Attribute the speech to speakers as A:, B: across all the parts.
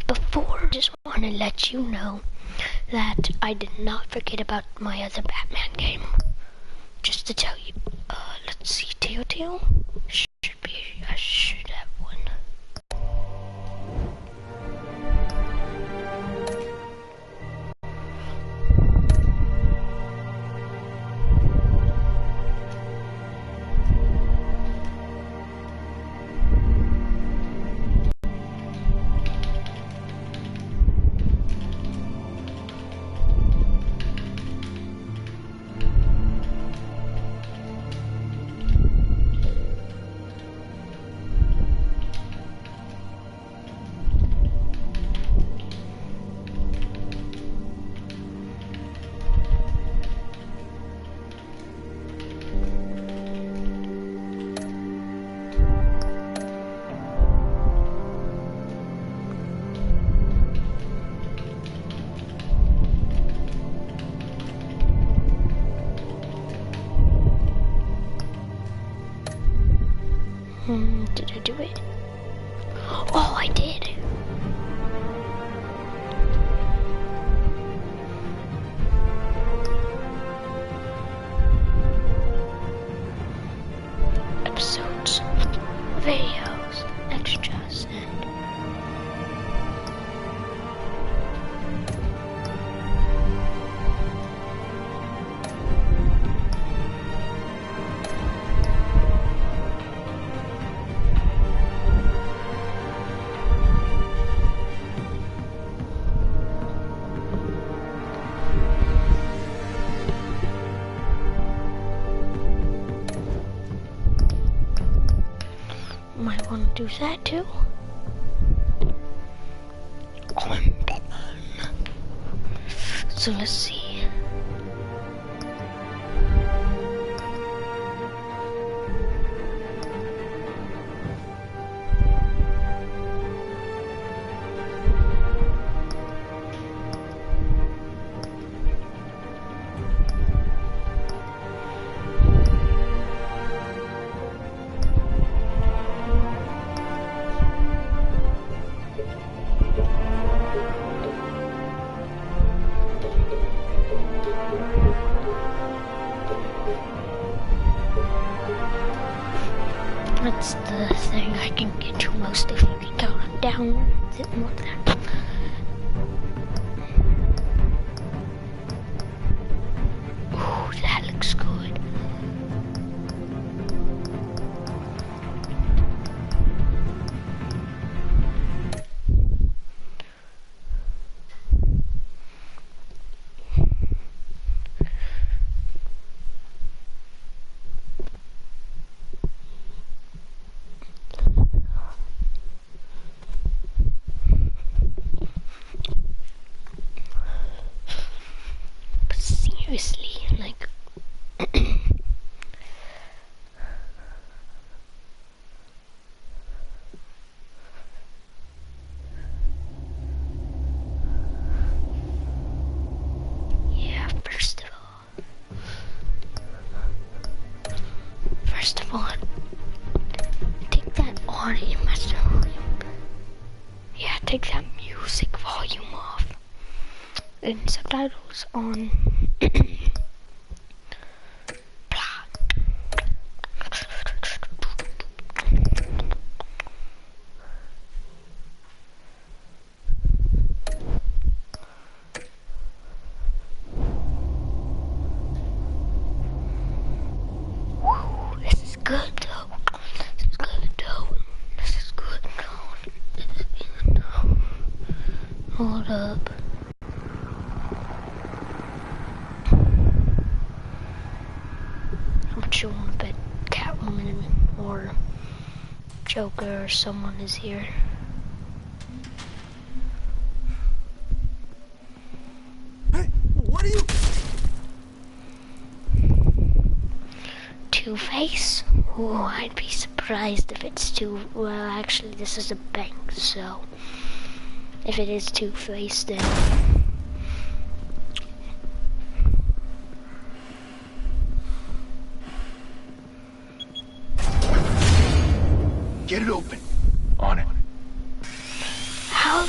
A: Before, just want to let you know that I did not forget about my other Batman game. Just to tell you, let's see, Taletale? I should have one. Did I do it? Oh, I did! Episodes, videos, extras, and... might want to do that too. Oh, I'm done. So let's see. That's the thing I can get to most if you can count down more than that. Ooh, that looks good. Seriously, like, yeah, first of all, take that audio master volume. Yeah, take that music volume off. And subtitles on. This is good though. This is good though. This is good though. Hold up. I'm sure I bet Catwoman or Joker or someone is here.
B: Hey, what are you?
A: Two-Face? Oh, I'd be surprised if it's well, actually this is a bank, so if it is Two-Face then
B: Get it open. On it.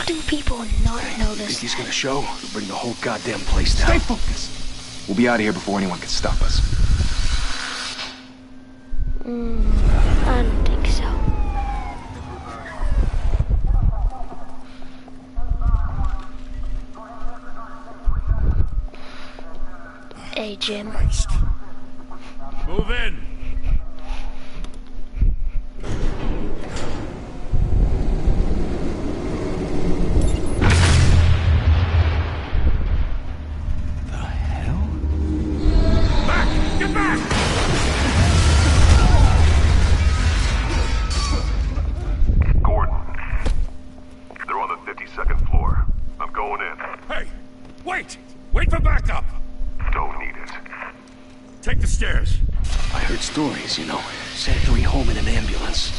A: do people not notice?
C: Think he's gonna show? We'll bring the whole goddamn place down.
B: Stay focused.
C: We'll be out of here before anyone can stop us.
A: I don't think so. Hey, Jim.
B: Christ.
D: Move in.
C: The hell?
D: Back! Get back!
E: Gordon. They're on the 52nd floor. I'm going in.
D: Hey! Wait! Wait for backup!
E: Don't need it.
D: Take the stairs.
C: I heard stories, you know. Sent Three home in an ambulance.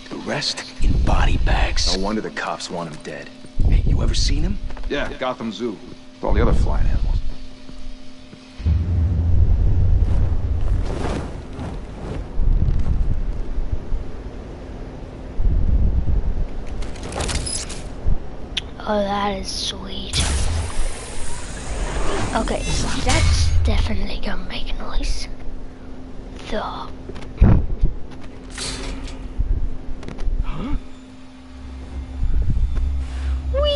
C: The rest in body bags. No wonder the cops want him dead. Hey, you ever seen him?
F: Yeah, Gotham Zoo. With all the other flying animals.
A: Oh, that is sweet. Okay, that's definitely gonna make a noise. The...
C: Huh?
A: Whee!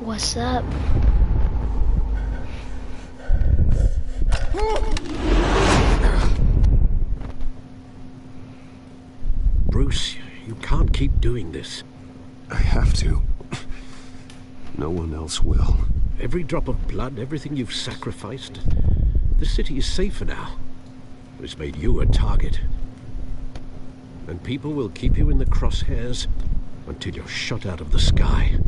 A: What's up?
G: Bruce, you can't keep doing this.
B: I have to. No one else will.
G: Every drop of blood, everything you've sacrificed. The city is safer now. It's made you a target. And people will keep you in the crosshairs until you're shot out of the sky.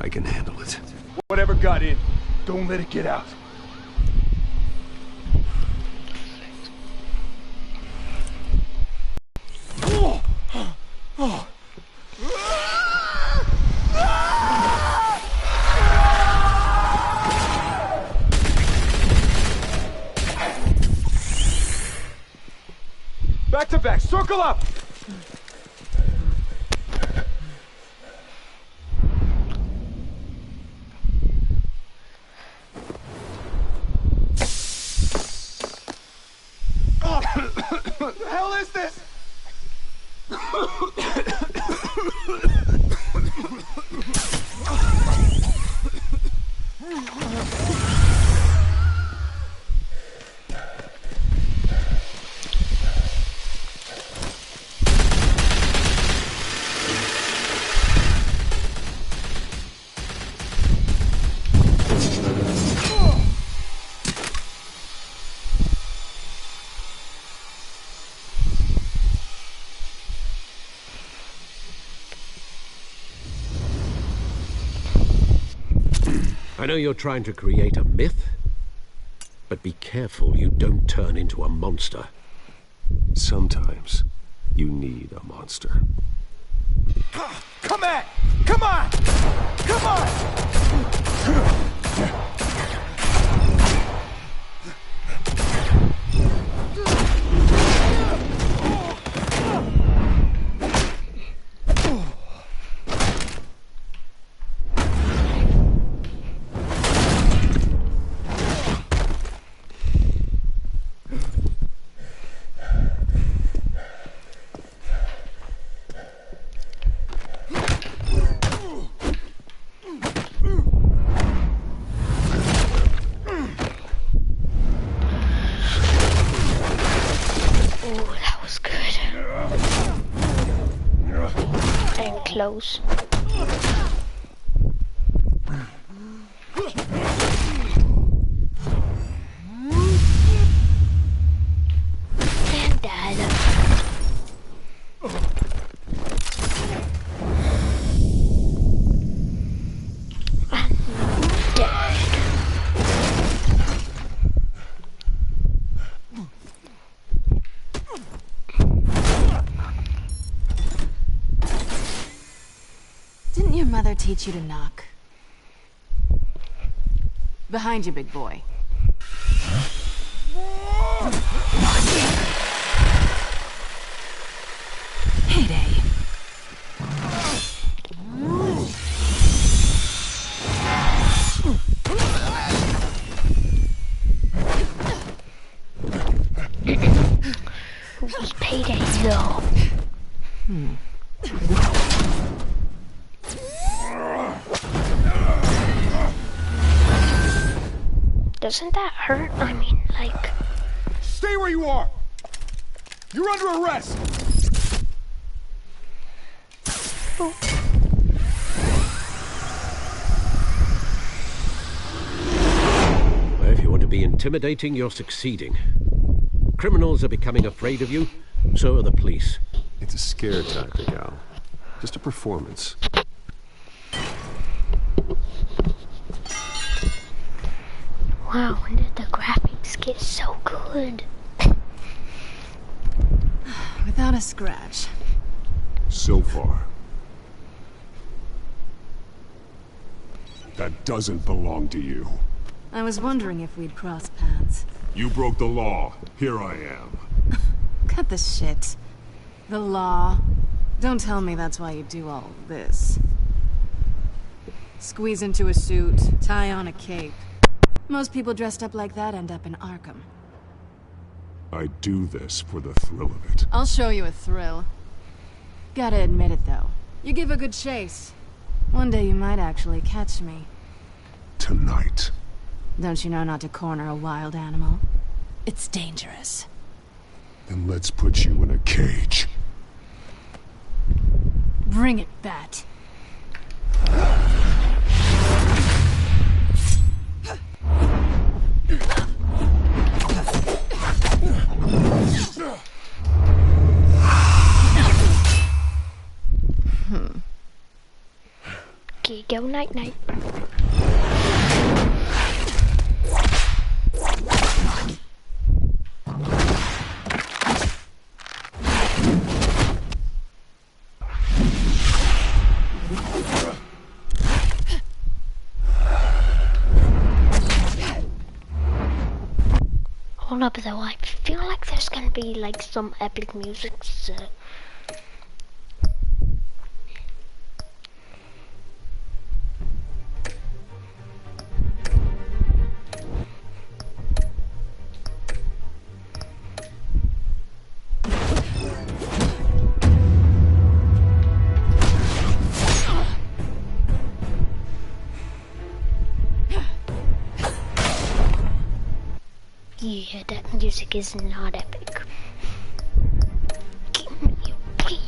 B: I can handle it.
F: Whatever got in, don't let it get out. Back to back, circle up! What the hell is this?
G: I know you're trying to create a myth, but be careful you don't turn into a monster.
B: Sometimes you need a monster.
F: Come at! Come on! Come on!
A: Close. And died. And dead.
H: Didn't your mother teach you to knock? Behind you, big boy. Heyday.
A: It was payday though. Doesn't that hurt? I mean, like...
F: Stay where you are! You're under arrest!
A: Oh.
G: If you want to be intimidating, you're succeeding. Criminals are becoming afraid of you, so are the police.
B: It's a scare tactic, Al. Just a performance.
A: Wow, when did the graphics get so good?
H: Without a scratch.
B: So far. That doesn't belong to you.
H: I was wondering if we'd cross paths.
B: You broke the law. Here I am.
H: Cut the shit. The law. Don't tell me that's why you do all of this. Squeeze into a suit, tie on a cape. Most people dressed up like that end up in Arkham.
B: I do this for the thrill of it.
H: I'll show you a thrill. Gotta admit it, though. You give a good chase. One day you might actually catch me.
B: Tonight.
H: Don't you know not to corner a wild animal? It's dangerous.
B: Then let's put you in a cage.
H: Bring it, Bat.
A: Okay, go night-night. Hold up though, I feel like there's gonna be like some epic music, so... Yeah, that music is not epic. Give me a beat.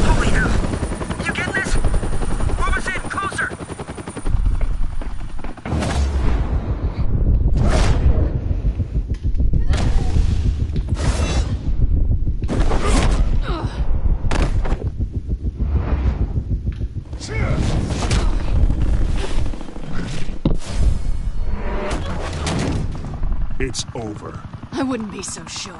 F: Holy hell! You getting this? Move us in, closer!
B: It's over.
H: I wouldn't be so sure.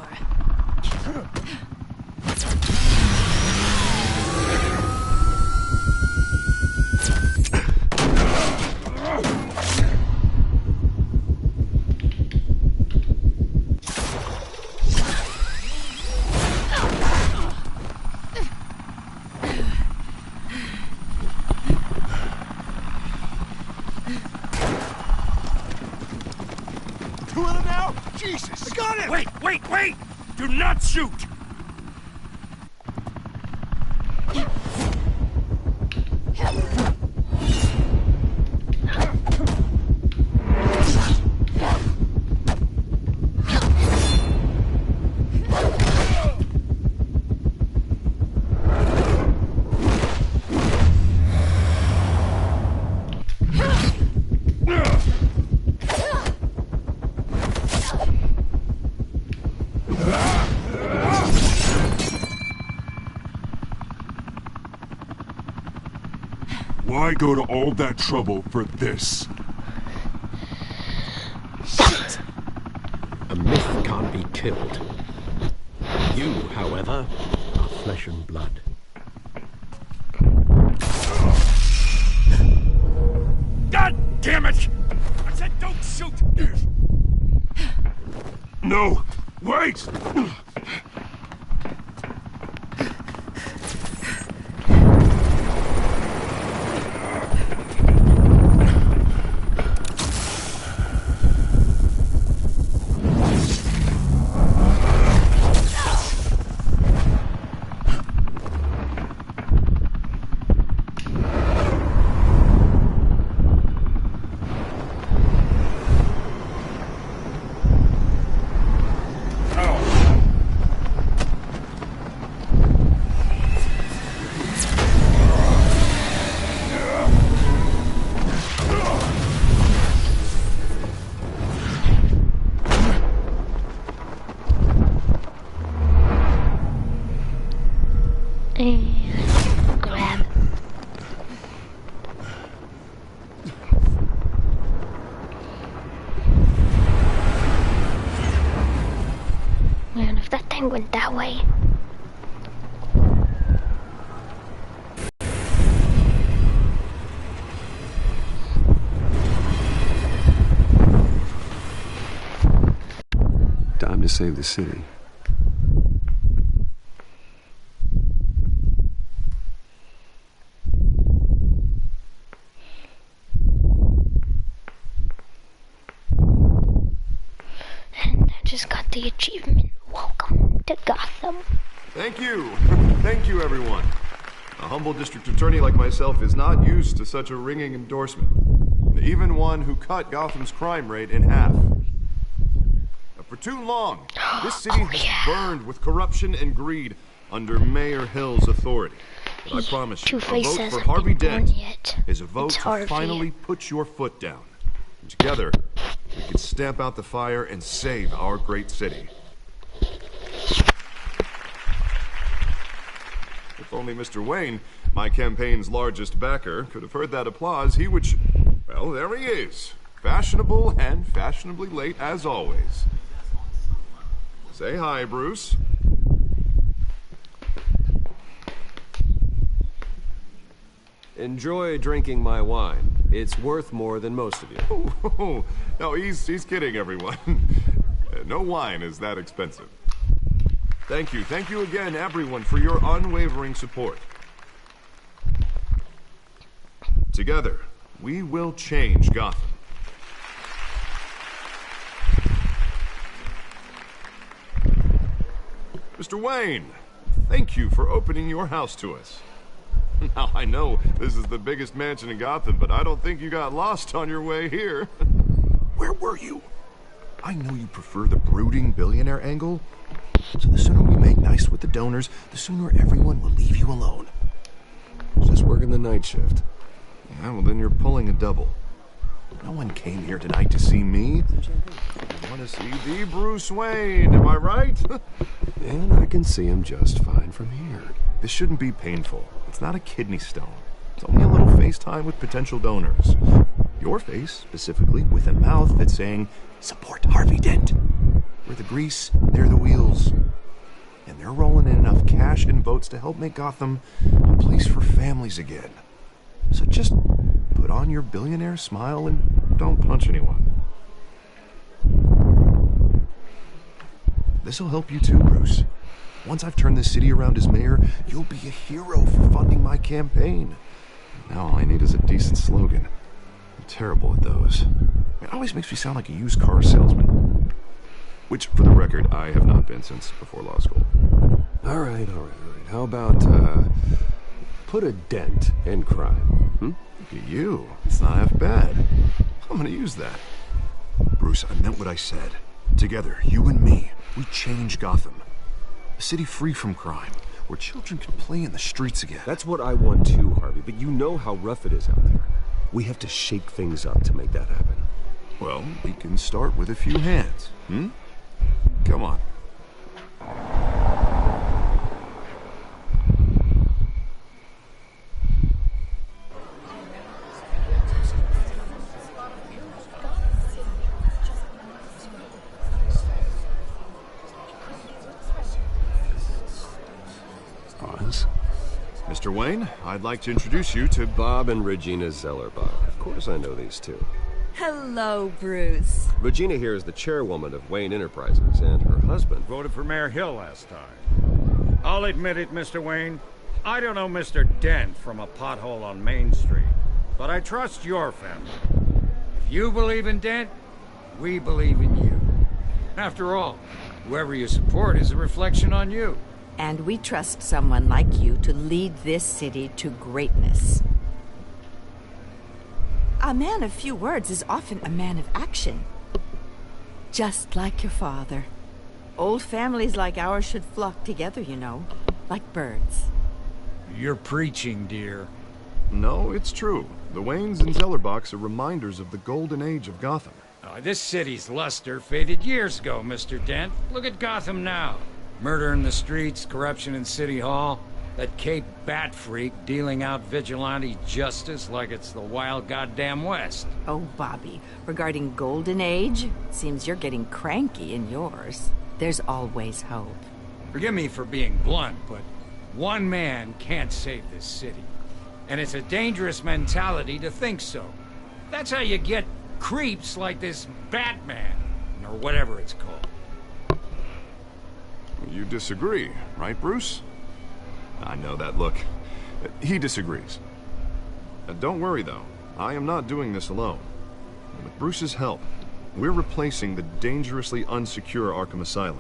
F: Two of them now? Jesus! I got him!
D: Wait! Do not shoot!
B: Why go to all that trouble for this?
G: can't be killed. You, however, are flesh and blood.
D: God damn it! I said don't shoot!
B: No! Wait!
A: And grab. Man, if that thing went that way.
B: Time to save the city.
A: And I just got the achievement. Welcome to Gotham.
E: Thank you. Thank you, everyone. A humble district attorney like myself is not used to such a ringing endorsement. Even one who cut Gotham's crime rate in half. For too long, this city has burned with corruption and greed under Mayor Hill's authority. But I promise you, a
A: Two-Face
E: vote for
A: hasn't
E: Harvey
A: been born
E: Dent
A: yet.
E: is a vote
A: It's
E: to
A: Harvey.
E: finally put your foot down. And together, we can stamp out the fire and save our great city. If only Mr. Wayne, my campaign's largest backer, could have heard that applause, he would... Well, there he is. Fashionable and fashionably late as always. Say hi, Bruce.
B: Enjoy drinking my wine. It's worth more than most of you.
E: Oh, no, he's kidding, everyone. No wine is that expensive. Thank you again, everyone, for your unwavering support. Together, we will change Gotham. Mr. Wayne, thank you for opening your house to us. Now, I know this is the biggest mansion in Gotham, but I don't think you got lost on your way here. Where were you? I know you prefer the brooding billionaire angle, so the sooner we make nice with the donors, the sooner everyone will leave you alone.
B: Just working the night shift.
E: Yeah, well then you're pulling a double. No one came here tonight to see me. They want to see the Bruce Wayne, am I right?
B: And I can see him just fine from here.
E: This shouldn't be painful. It's not a kidney stone. It's only a little FaceTime with potential donors. Your face, specifically, with a mouth that's saying, support Harvey Dent. We're the grease, they're the wheels. And they're rolling in enough cash and votes to help make Gotham a place for families again. So just put on your billionaire smile and don't punch anyone. This'll help you too, Bruce. Once I've turned this city around as mayor, you'll be a hero for funding my campaign. Now all I need is a decent slogan. I'm terrible at those. It always makes me sound like a used car salesman. Which, for the record, I have not been since before law school.
B: All right. How about, put a dent in crime?
E: Look at you. It's not half bad. I'm gonna use that. Bruce, I meant what I said. Together, you and me, we change Gotham. A city free from crime, where children can play in the streets again.
B: That's what I want too, Harvey, but you know how rough it is out there. We have to shake things up to make that happen.
E: Well, we can start with a few hands, Come on. Wayne. I'd like to introduce you to
B: Bob and Regina Zellerbach. Of course I know these two.
I: Hello, Bruce.
B: Regina here is the chairwoman of Wayne Enterprises, and her husband...
D: Voted for Mayor Hill last time. I'll admit it, Mr. Wayne. I don't know Mr. Dent from a pothole on Main Street, but I trust your family. If you believe in Dent, we believe in you. After all, whoever you support is a reflection on you.
I: And we trust someone like you to lead this city to greatness. A man of few words is often a man of action. Just like your father. Old families like ours should flock together, you know, like birds.
D: You're preaching, dear.
E: No, it's true. The Waynes and Zellerbachs are reminders of the golden age of Gotham.
D: This city's luster faded years ago, Mr. Dent. Look at Gotham now. Murder in the streets, corruption in City Hall, that Cape Bat freak dealing out vigilante justice like it's the wild goddamn West.
I: Oh, Bobby, regarding Golden Age, seems you're getting cranky in yours. There's always hope.
D: Forgive me for being blunt, but one man can't save this city. And it's a dangerous mentality to think so. That's how you get creeps like this Batman, or whatever it's called.
E: You disagree, right, Bruce? I know that look. He disagrees. Don't worry, though. I am not doing this alone. With Bruce's help, we're replacing the dangerously unsecure Arkham Asylum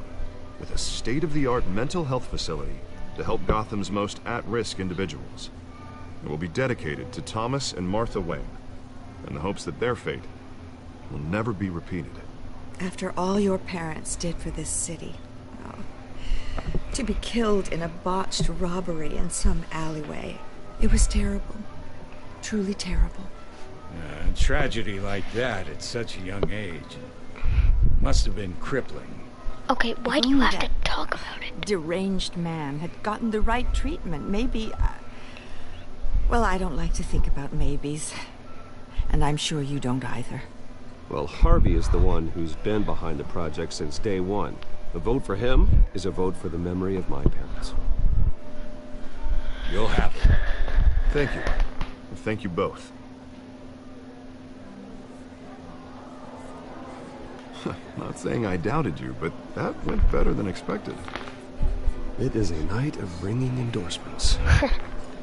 E: with a state-of-the-art mental health facility to help Gotham's most at-risk individuals. It will be dedicated to Thomas and Martha Wayne, in the hopes that their fate will never be repeated.
I: After all your parents did for this city, to be killed in a botched robbery in some alleyway. It was terrible. Truly terrible.
D: A tragedy like that at such a young age must have been crippling.
A: Okay, why do you have to talk about it?
I: Deranged man had gotten the right treatment. Maybe... well, I don't like to think about maybes. And I'm sure you don't either.
B: Well, Harvey is the one who's been behind the project since day one. A vote for him is a vote for the memory of my parents.
D: You'll have it.
E: Thank you. Thank you both. Not saying I doubted you, but that went better than expected.
B: It is a night of ringing endorsements.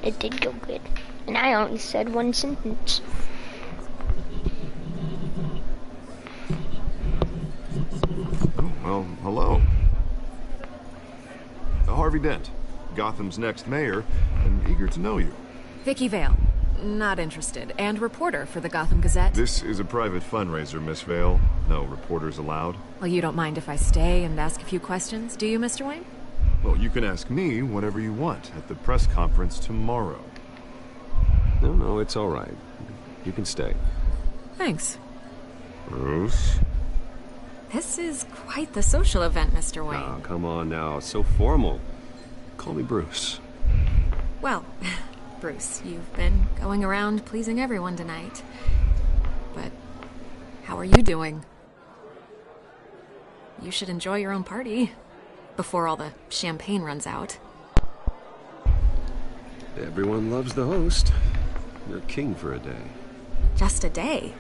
A: It did go good. And I only said one sentence.
E: Well, hello. Harvey Dent, Gotham's next mayor, and eager to know you.
H: Vicky Vale. Not interested. And reporter for the Gotham Gazette.
E: This is a private fundraiser, Miss Vale. No reporters allowed.
H: Well, you don't mind if I stay and ask a few questions, do you, Mr. Wayne?
E: Well, you can ask me whatever you want at the press conference tomorrow.
B: No, it's all right. You can stay.
H: Thanks.
E: Bruce?
H: This is quite the social event, Mr. Wayne.
B: Oh, come on now. It's so formal. Call me Bruce.
H: Well, Bruce, you've been going around pleasing everyone tonight. But how are you doing? You should enjoy your own party before all the champagne runs out.
B: Everyone loves the host. You're king for a day.
H: Just a day?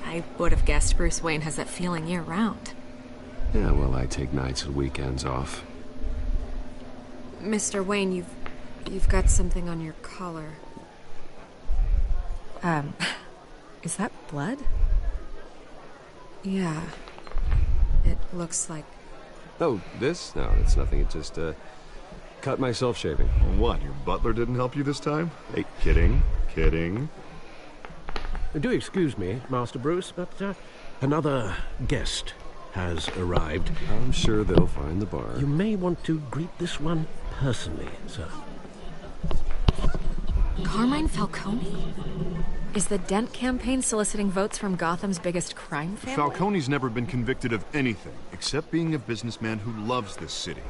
H: I would have guessed Bruce Wayne has that feeling year-round.
B: Yeah, well, I take nights and weekends off.
H: Mr. Wayne, you've got something on your collar. Is that blood? Yeah. It looks like...
B: Oh, this? No, it's nothing. It just, cut myself shaving.
E: What, your butler didn't help you this time? Hey, kidding.
G: Do excuse me, Master Bruce, but another guest has arrived.
B: I'm sure they'll find the bar.
G: You may want to greet this one personally, sir.
H: Carmine Falcone? Is the Dent campaign soliciting votes from Gotham's biggest crime family?
E: Falcone's never been convicted of anything except being a businessman who loves this city.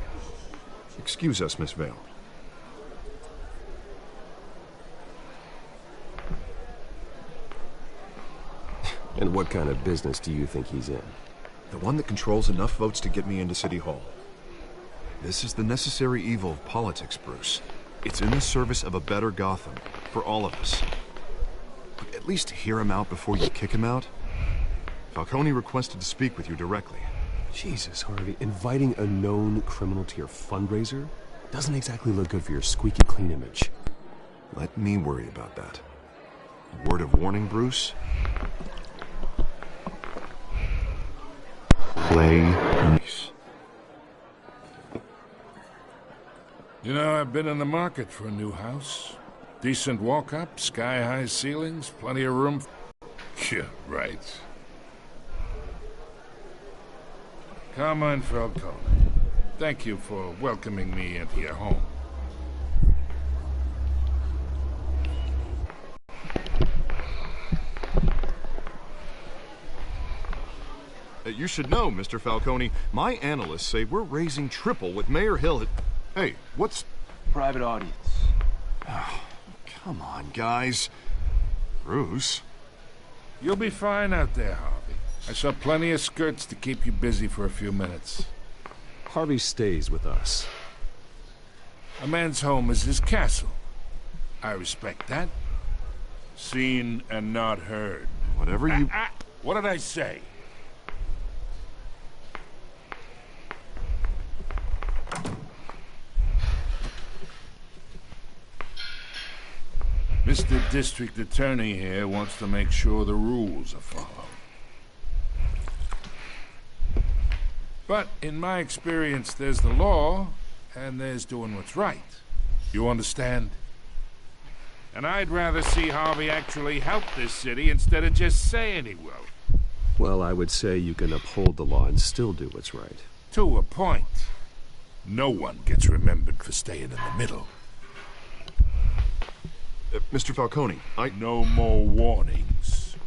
E: Excuse us, Miss Vale.
B: And what kind of business do you think he's in?
E: The one that controls enough votes to get me into City Hall. This is the necessary evil of politics, Bruce. It's in the service of a better Gotham, for all of us. But at least hear him out before you kick him out. Falcone requested to speak with you directly.
B: Jesus, Harvey, inviting a known criminal to your fundraiser doesn't exactly look good for your squeaky clean image.
E: Let me worry about that. A word of warning, Bruce? Play nice.
J: You know, I've been in the market for a new house. Decent walk-up, sky-high ceilings, plenty of room. Yeah, right. Carmine Falcone, thank you for welcoming me into your home.
E: You should know, Mr. Falcone, my analysts say we're raising triple what Mayor Hill had... Hey, what's...
C: Private audience.
E: Oh, come on, guys. Bruce?
J: You'll be fine out there, Harvey. I saw plenty of skirts to keep you busy for a few minutes.
B: Harvey stays with us.
J: A man's home is his castle. I respect that. Seen and not heard.
E: Whatever you...
J: What did I say? Mr. District Attorney here wants to make sure the rules are followed. But in my experience, there's the law, and there's doing what's right. You understand? And I'd rather see Harvey actually help this city instead of just saying he will.
B: Well, I would say you can uphold the law and still do what's right.
J: To a point. No one gets remembered for staying in the middle.
E: Mr. Falcone,
J: No more warnings.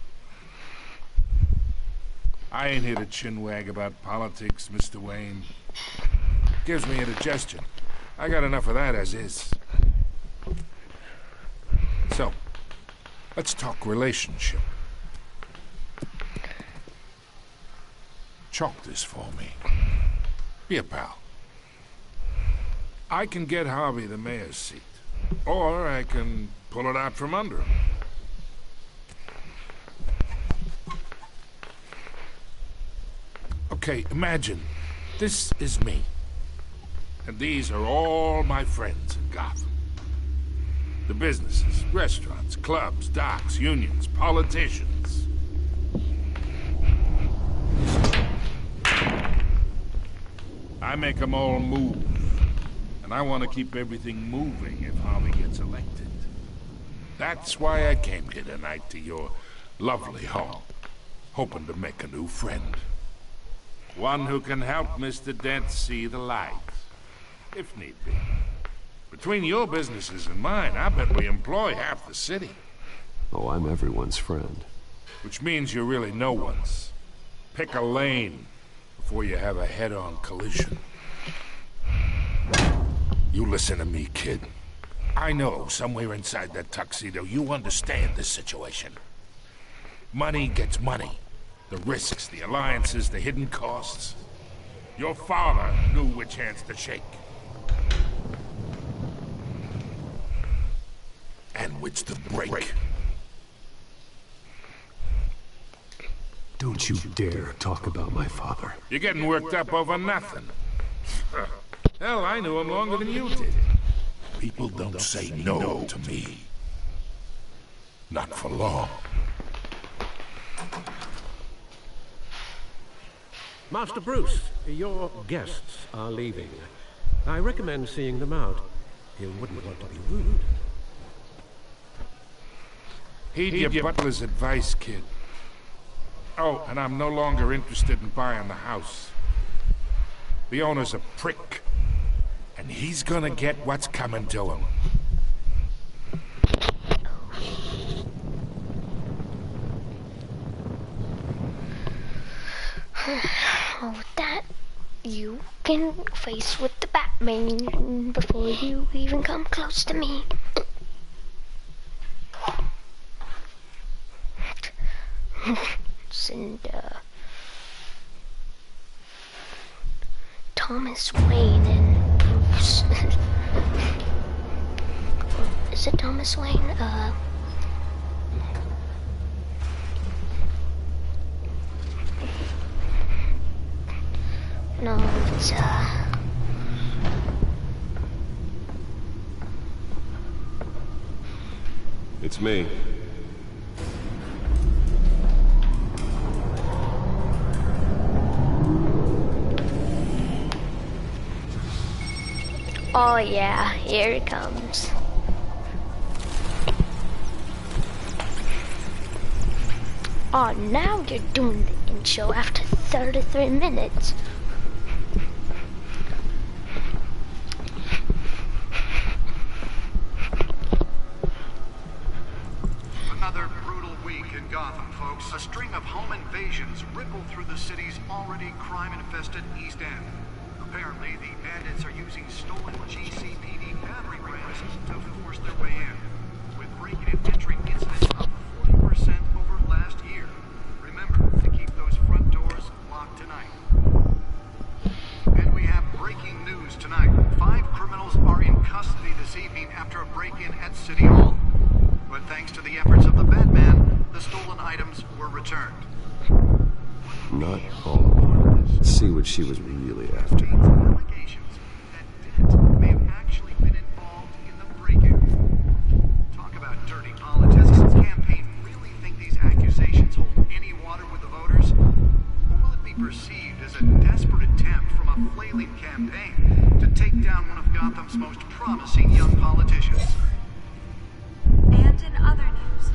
J: I ain't here to chinwag about politics, Mr. Wayne. Gives me indigestion. I got enough of that as is. So, let's talk relationship. Chalk this for me. Be a pal. I can get Harvey the mayor's seat. Or I can pull it out from under him. Okay, imagine this is me. And these are all my friends in Gotham. The businesses, restaurants, clubs, docks, unions, politicians. I make them all move. And I want to keep everything moving if Harvey gets elected. That's why I came here tonight to your lovely home, hoping to make a new friend. One who can help Mr. Dent see the light, if need be. Between your businesses and mine, I bet we employ half the city.
B: Oh, I'm everyone's friend.
J: Which means you're really no one's. Pick a lane before you have a head-on collision. You listen to me, kid. I know somewhere inside that tuxedo you understand this situation. Money gets money. The risks, the alliances, the hidden costs. Your father knew which hands to shake. And which to break.
B: Don't you dare talk about my father.
J: You're getting worked up over nothing. Hell, I knew him longer than you did. People don't say no to me. Not for long.
G: Master Bruce, your guests are leaving. I recommend seeing them out. You wouldn't want to be rude.
J: Heed your butler's advice, kid. Oh, and I'm no longer interested in buying the house. The owner's a prick. And he's gonna get what's coming to him.
A: Well, with that, you can face with the Batman before you even come close to me. And Thomas Wayne and Bruce. is it Thomas Wayne? No, it's
B: It's me.
A: oh yeah, here it comes. Oh, now you're doing the intro after 33 minutes.
K: Another brutal week in Gotham, folks. A string of home invasions ripple through the city's already crime-infested East End. Apparently, the bandits are using stolen GCPD battering rams to force their way in, with break-in and entry incidents up 40% over last year. Remember to keep those front doors locked tonight. And we have breaking news tonight. 5 criminals are in custody this evening after a break-in at City Hall. But thanks to the efforts of the Batman, the stolen items were returned.
B: Not all of them. Let's see what she was really after.
K: Allegations that Dent may have actually been involved in the break-in. Talk about dirty politics. Does the campaign really think these accusations hold any water with the voters? Or will it be perceived as a desperate attempt from a flailing campaign to take down one of Gotham's most promising young politicians?
L: And in other news,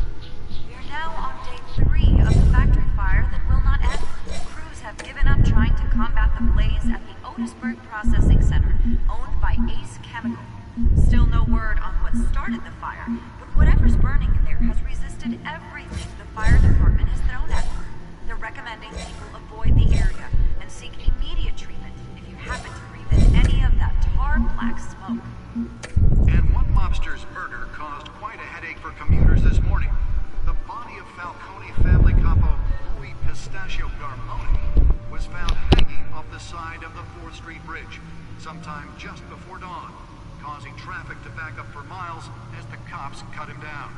L: we are now on day 3 of the factory fire that will not end. Crews have given up trying to combat the blaze at the Otisburg Processing Center, owned by Ace Chemical. Still no word on what started the fire, but whatever's burning in there has resisted everything the fire department has thrown at them. They're recommending people avoid the area and seek immediate treatment if you happen to breathe in any of that tar black smoke.
K: And one mobster's murder caused quite a headache for commuters this morning. The body of Falcone family capo Louis Pistachio Garmoni was found hanging off the side of the 4th Street Bridge sometime just before dawn, causing traffic to back up for miles as the cops cut him down.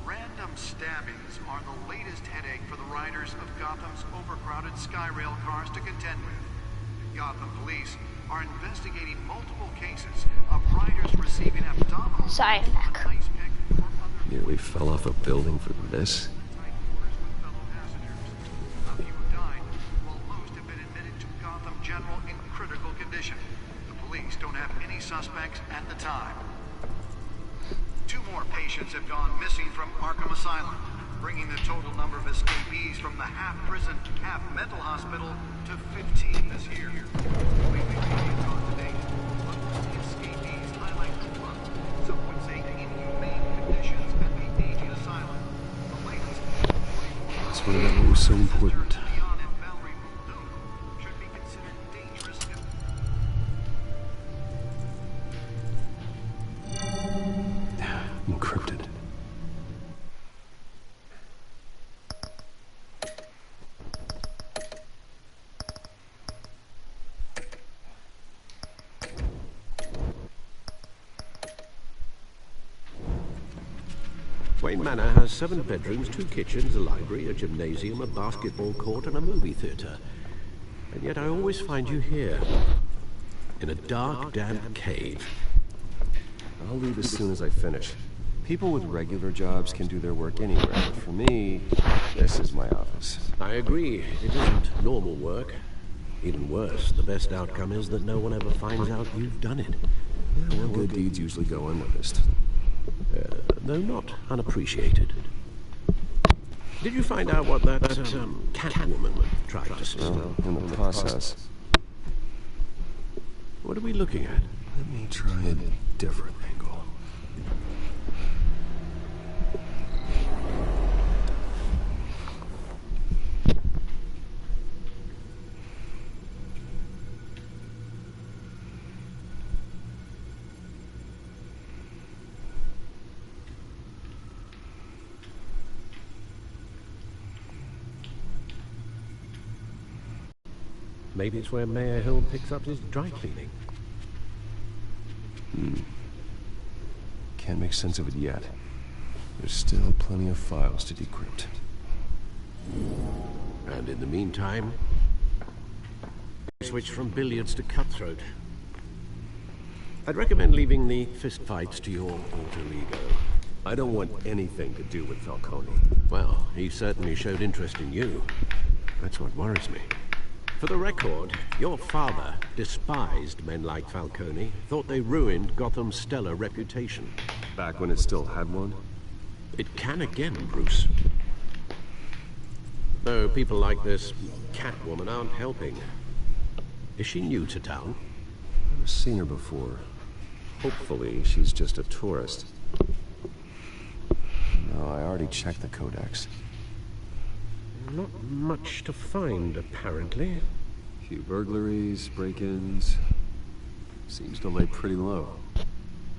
K: Random stabbings are the latest headache for the riders of Gotham's overcrowded Skyrail cars to contend with. Gotham police are investigating multiple cases of riders receiving abdominal
A: Sorry, I'm back.
K: ice pick or other
B: Nearly fell off a building for this.
K: tight quarters with fellow passengers. A few have died, while most have been admitted to Gotham General in critical condition. The police don't have any suspects at the time. 2 more patients have gone missing from Arkham Asylum, bringing the total number of escapees from the half-prison, half-mental hospital to 15 this year. Lately, media talk to date, but the escapees highlight the front. Some would say inhumane conditions at the aging asylum. The latest, 44
B: That's why that was so important.
K: Leon and Valerie Muldoon should be considered dangerous.
B: Encrypted.
G: Wayne Manor has 7 bedrooms, 2 kitchens, a library, a gymnasium, a basketball court, and a movie theater. And yet I always find you here, in a dark, damp cave.
B: I'll leave as soon as I finish. People with regular jobs can do their work anywhere, but for me, this is my office.
G: I agree, it isn't normal work. Even worse, the best outcome is that no one ever finds out you've done it.
B: Yeah, well, good deeds usually go unnoticed.
G: Though not unappreciated. Did you find out what that Catwoman tried to say?
B: Well, in the process.
G: What are we looking at?
B: Let me try a different angle.
G: Maybe it's where Mayor Hill picks up his dry cleaning.
B: Can't make sense of it yet. There's still plenty of files to decrypt.
G: And in the meantime, switch from billiards to cutthroat. I'd recommend leaving the fistfights to your alter ego.
B: I don't want anything to do with Falcone.
G: Well, he certainly showed interest in you. That's what worries me. For the record, your father despised men like Falcone, thought they ruined Gotham's stellar reputation.
B: Back when it still had one?
G: It can again, Bruce. Though people like this Catwoman aren't helping. Is she new to town?
B: I've never seen her before. Hopefully, she's just a tourist. No, I already checked the codex.
G: Not much to find, apparently.
B: A few burglaries, break-ins. Seems to lay pretty low.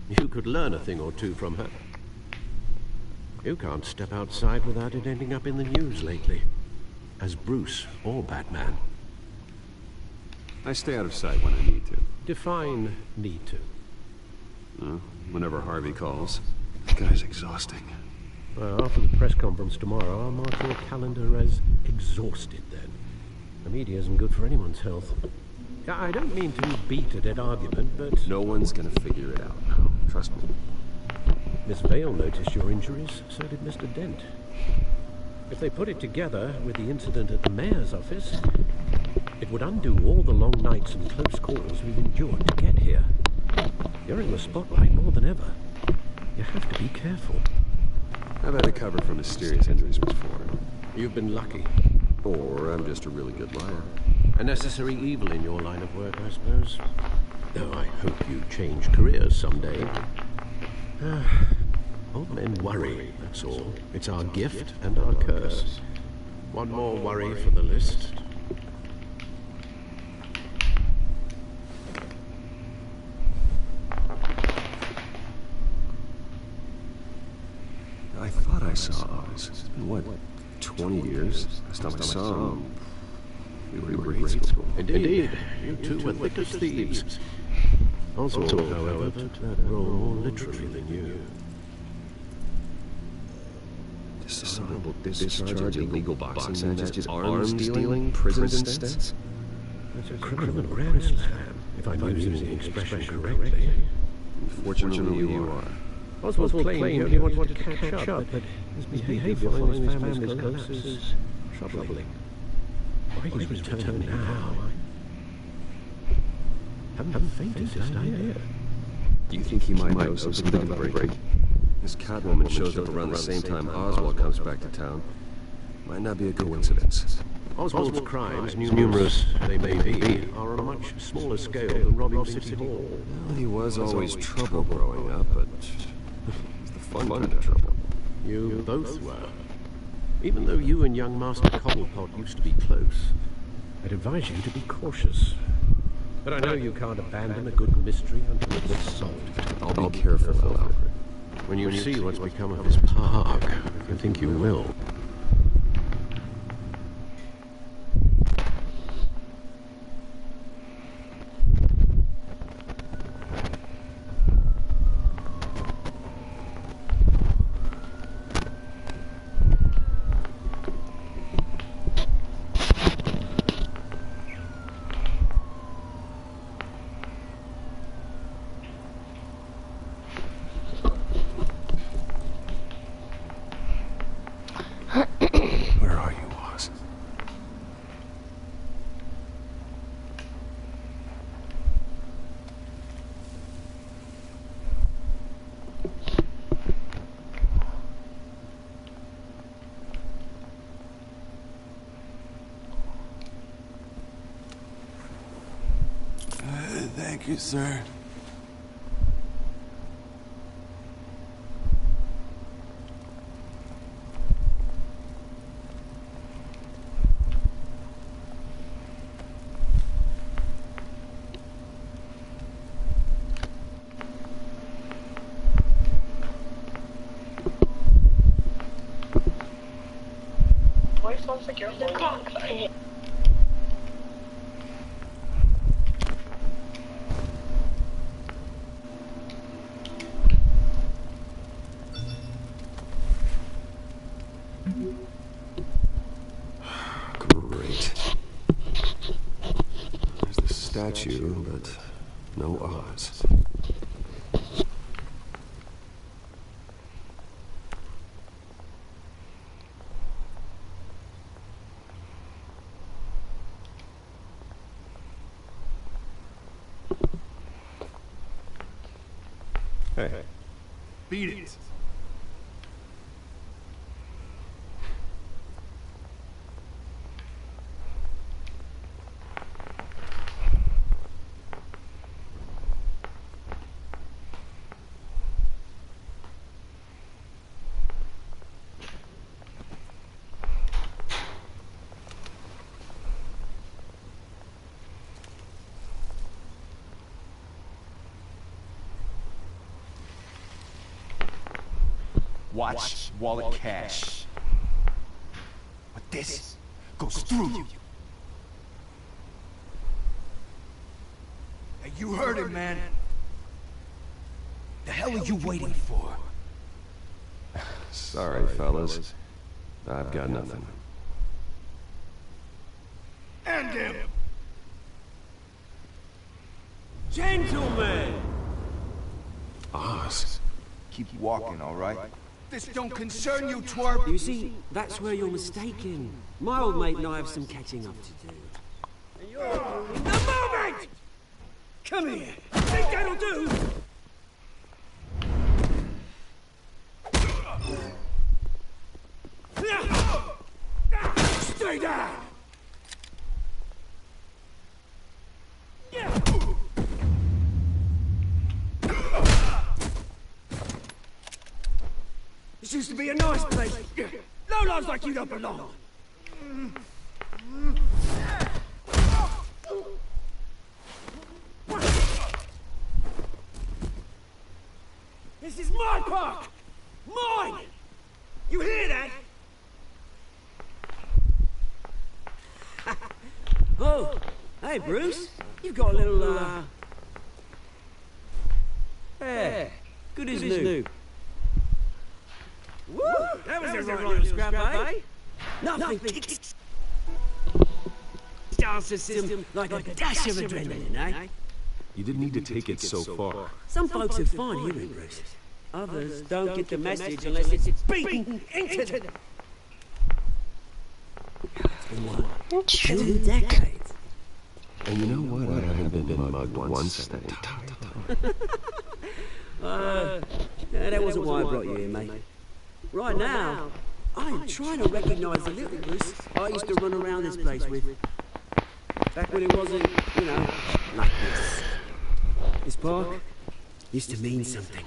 G: You could learn a thing or two from her. You can't step outside without it ending up in the news lately. As Bruce or Batman.
B: I stay out of sight when I need to.
G: Define need to.
B: Whenever Harvey calls. This guy's exhausting.
G: Well, after the press conference tomorrow, I'll mark your calendar as exhausted then. The media isn't good for anyone's health. I don't mean to beat a dead argument, but...
B: No one's gonna figure it out. Trust me.
G: Miss Vale noticed your injuries, so did Mr. Dent. If they put it together with the incident at the mayor's office, it would undo all the long nights and close calls we've endured to get here. You're in the spotlight more than ever. You have to be careful.
B: I've had to cover for mysterious injuries before.
G: You've been lucky.
B: Or I'm just a really good liar.
G: A necessary evil in your line of work, I suppose. Though I hope you change careers someday. Old men worry, that's all. It's our gift and our curse. One more worry for the list.
B: I thought I saw Oz. It's been, what, 20 years? Last time I saw him, we were in grade school.
G: Indeed, you two were thick as thieves. Oswald, however, took that role more literally than you.
B: Dishonorable discharge, illegal boxing matches, arms dealing, prison stints.
G: That's a criminal grand slam, if I'm using the expression correctly.
B: Unfortunately, you are.
G: Oswald claimed he wanted to catch up, but his behavior following his family's collapse is troubling. Why he's returned now, I haven't the faintest idea.
B: Do you think he might know something about the break? This Catwoman shows up around the same time Oswald comes back to town. Might not be a coincidence.
G: Oswald's crimes, numerous they may be, are on a much smaller scale than robbing City Hall.
B: Well, he was always trouble growing up, but it's the fun kind of trouble.
G: You both were. Even though you and young Master Cobblepot used to be close, I'd advise you to be cautious. But I know you can't abandon a good mystery until it's solved.
B: I'll be careful, Alfred.
G: When you see what's become of his park, I think you will.
B: Where are you, Oz?
M: Thank you, sir.
A: The cockpit.
B: statue, but no Oz. Hey.
C: Beat it. Watch wallet cash. But this goes through you. Hey, you heard it, man. The hell are you waiting for?
B: Sorry, fellas. I've got nothing.
C: End him!
M: Gentlemen!
B: Oz.
C: Keep walking, all right? This don't concern you, twerp!
M: You see, that's where you're mistaken. My old mate and I have some catching up to do. And you're ruining the moment! Come here! Think that'll do? Stay down! This used to be a nice place. No lives like you don't belong. This is my park! Mine! You hear that? Oh, hey Bruce. You've got a little, Yeah, good as new. Woo! That was a right little scrap, eh? Nothing kicks starts the system like a dash of adrenaline, eh?
G: You didn't need to take it so far.
M: Some folks are fine hearing, Bruce. Others don't get the message unless it's beaten into them. It's been 2 decades.
B: And you know what? I haven't been mugged once that time.
M: Yeah, that wasn't why I brought you here, mate. Right now, I'm trying to recognize the little Bruce I used to run around this place with. Back when it wasn't, you know, like this. This park used to mean something.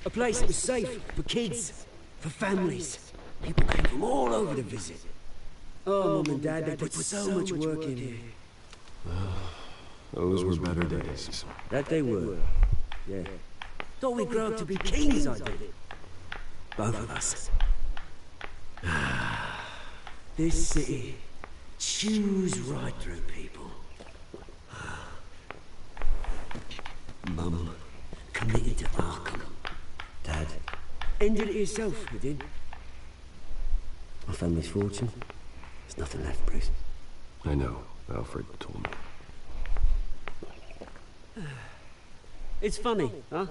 M: A place that was safe for kids, for families. People came from all over to visit. Oh, Mum and Dad, they put so much work in here.
B: Those were better days.
M: That they were. Yeah. Thought we'd grow up to be kings, I did. Both of us. This city chews right through people. Mum committed to Arkham. Dad ended it yourself, you did. My family's fortune. There's nothing left, Bruce.
B: I know. Alfred told me.
M: It's funny, huh?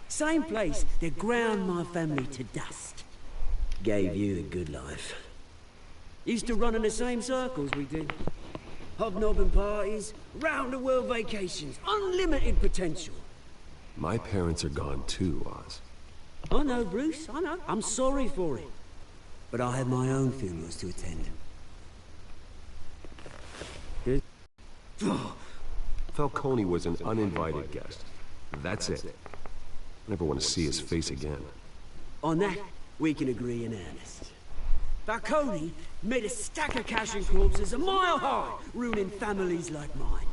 M: Same place that ground my family to dust. Gave you the good life. Used to run in the same circles we did. Hobnobbing parties, round-the-world vacations, unlimited potential.
B: My parents are gone too, Oz.
M: I know, Bruce, I know. I'm sorry for it. But I have my own funerals to attend. Good.
B: Falcone was an uninvited guest. That's it. Never want to see his face again.
M: On that, we can agree in earnest. Falcone made a stack of cash and corpses a mile high, ruining families like mine.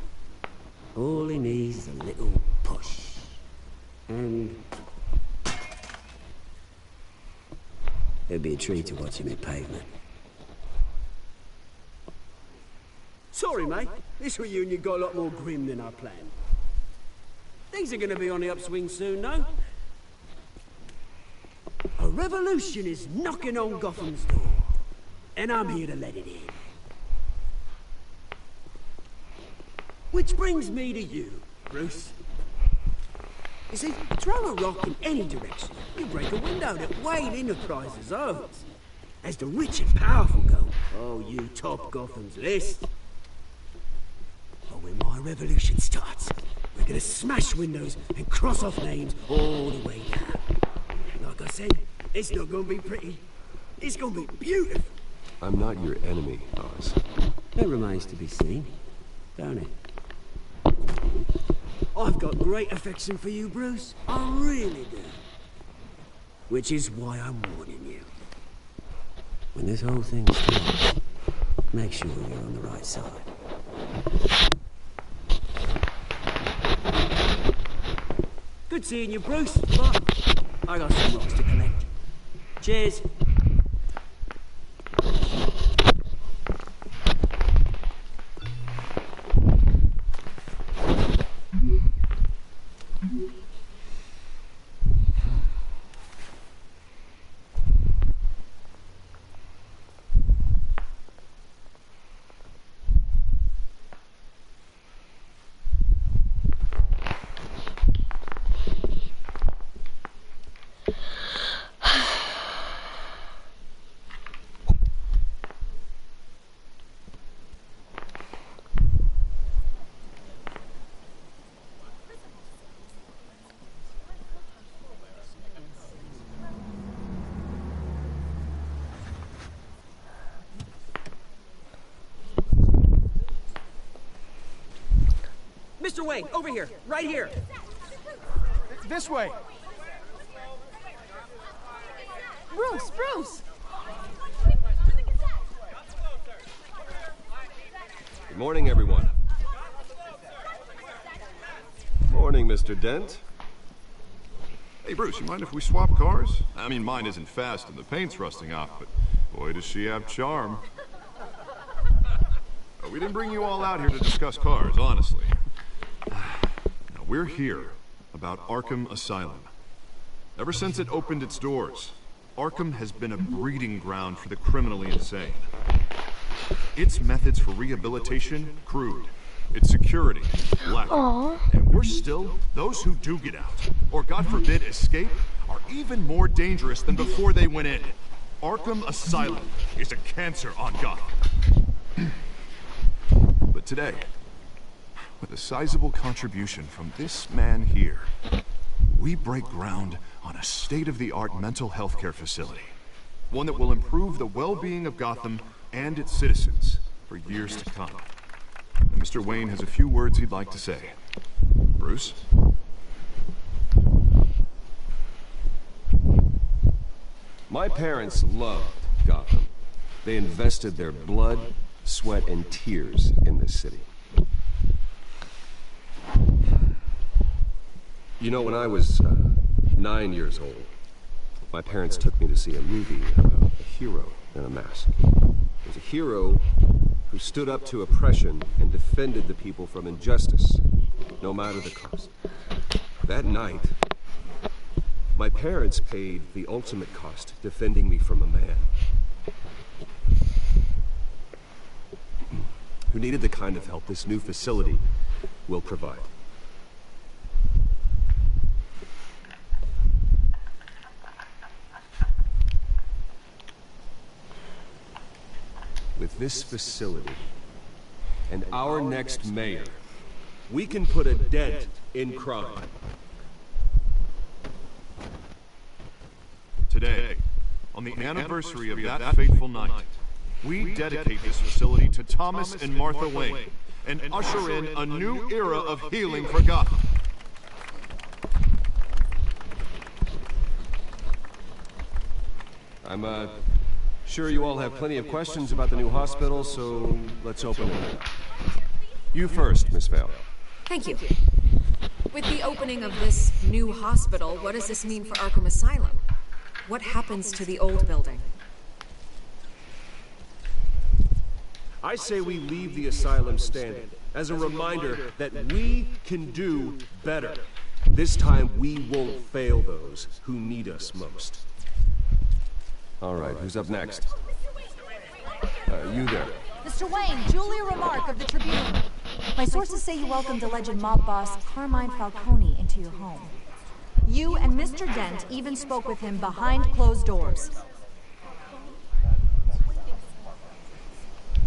M: All he needs is a little push. And it'd be a treat to watch him in pavement. Sorry, mate. This reunion got a lot more grim than I planned. Things are gonna be on the upswing soon, no? A revolution is knocking on Gotham's door. And I'm here to let it in. Which brings me to you, Bruce. You see, throw a rock in any direction, you break a window that Wayne Enterprises owns. As the rich and powerful go, oh, you top Gotham's list. But when my revolution starts, we're gonna smash windows and cross off names all the way down. Like I said, it's not gonna be pretty. It's gonna be beautiful.
B: I'm not your enemy, Oz.
M: That remains to be seen, don't it? I've got great affection for you, Bruce. I really do. Which is why I'm warning you. When this whole thing starts, make sure you're on the right side. Good seeing you, Bruce, but I got some rocks to collect. Cheers. Mr. Wayne, over here, right here.
N: This way.
O: Bruce!
B: Good morning, everyone. Morning, Mr. Dent.
E: Hey, Bruce, you mind if we swap cars? I mean, mine isn't fast and the paint's rusting off, but boy, does she have charm. We didn't bring you all out here to discuss cars, honestly. Now, we're here about Arkham Asylum. Ever since it opened its doors, Arkham has been a breeding ground for the criminally insane. Its methods for rehabilitation, crude. Its security, lacking. And worse still, those who do get out, or God forbid escape, are even more dangerous than before they went in. Arkham Asylum is a cancer on Gotham. But today, with a sizable contribution from this man here, we break ground on a state-of-the-art mental health care facility. One that will improve the well-being of Gotham and its citizens for years to come. And Mr. Wayne has a few words he'd like to say. Bruce?
B: My parents loved Gotham. They invested their blood, sweat, and tears in this city. You know, when I was 9 years old, my parents took me to see a movie about a hero in a mask. It was a hero who stood up to oppression and defended the people from injustice, no matter the cost. That night, my parents paid the ultimate cost defending me from a man who needed the kind of help this new facility will provide. With this facility and our next mayor, we can put a dent in crime.
E: Today, on the anniversary of that fateful night, we dedicate this facility to Thomas and Martha Wayne and usher in a new era of healing for Gotham.
B: I'm sure you all have plenty of questions about the new hospital, so let's open it up. You first, Miss Vale.
H: Thank you. With the opening of this new hospital, what does this mean for Arkham Asylum? What happens to the old building?
B: I say we leave the asylum standing as a reminder that we can do better. This time we won't fail those who need us most. All right, who's up next? You there.
O: Mr. Wayne, Julia Remark of the Tribune. My sources say you welcomed alleged mob boss Carmine Falcone into your home. You and Mr. Dent even spoke with him behind closed doors.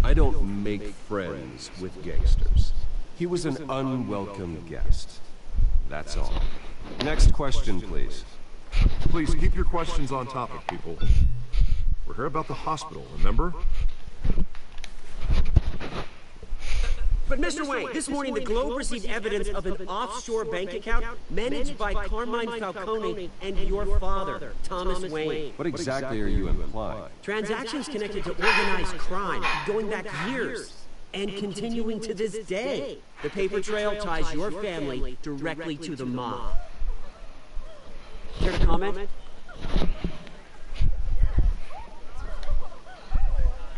B: I don't make friends with gangsters. He was an unwelcome guest. That's all. Next question, please.
E: Please keep your questions on topic, people. We're here about the hospital, remember?
M: But Mr. Wayne, this morning the Globe received evidence of an offshore bank account managed by Carmine Falcone and your father, Thomas Wayne.
B: What exactly are you implying?
M: Transactions connected to organized crime, going back years, and continuing to this day. The paper trail ties your family directly to the mob. Care to comment?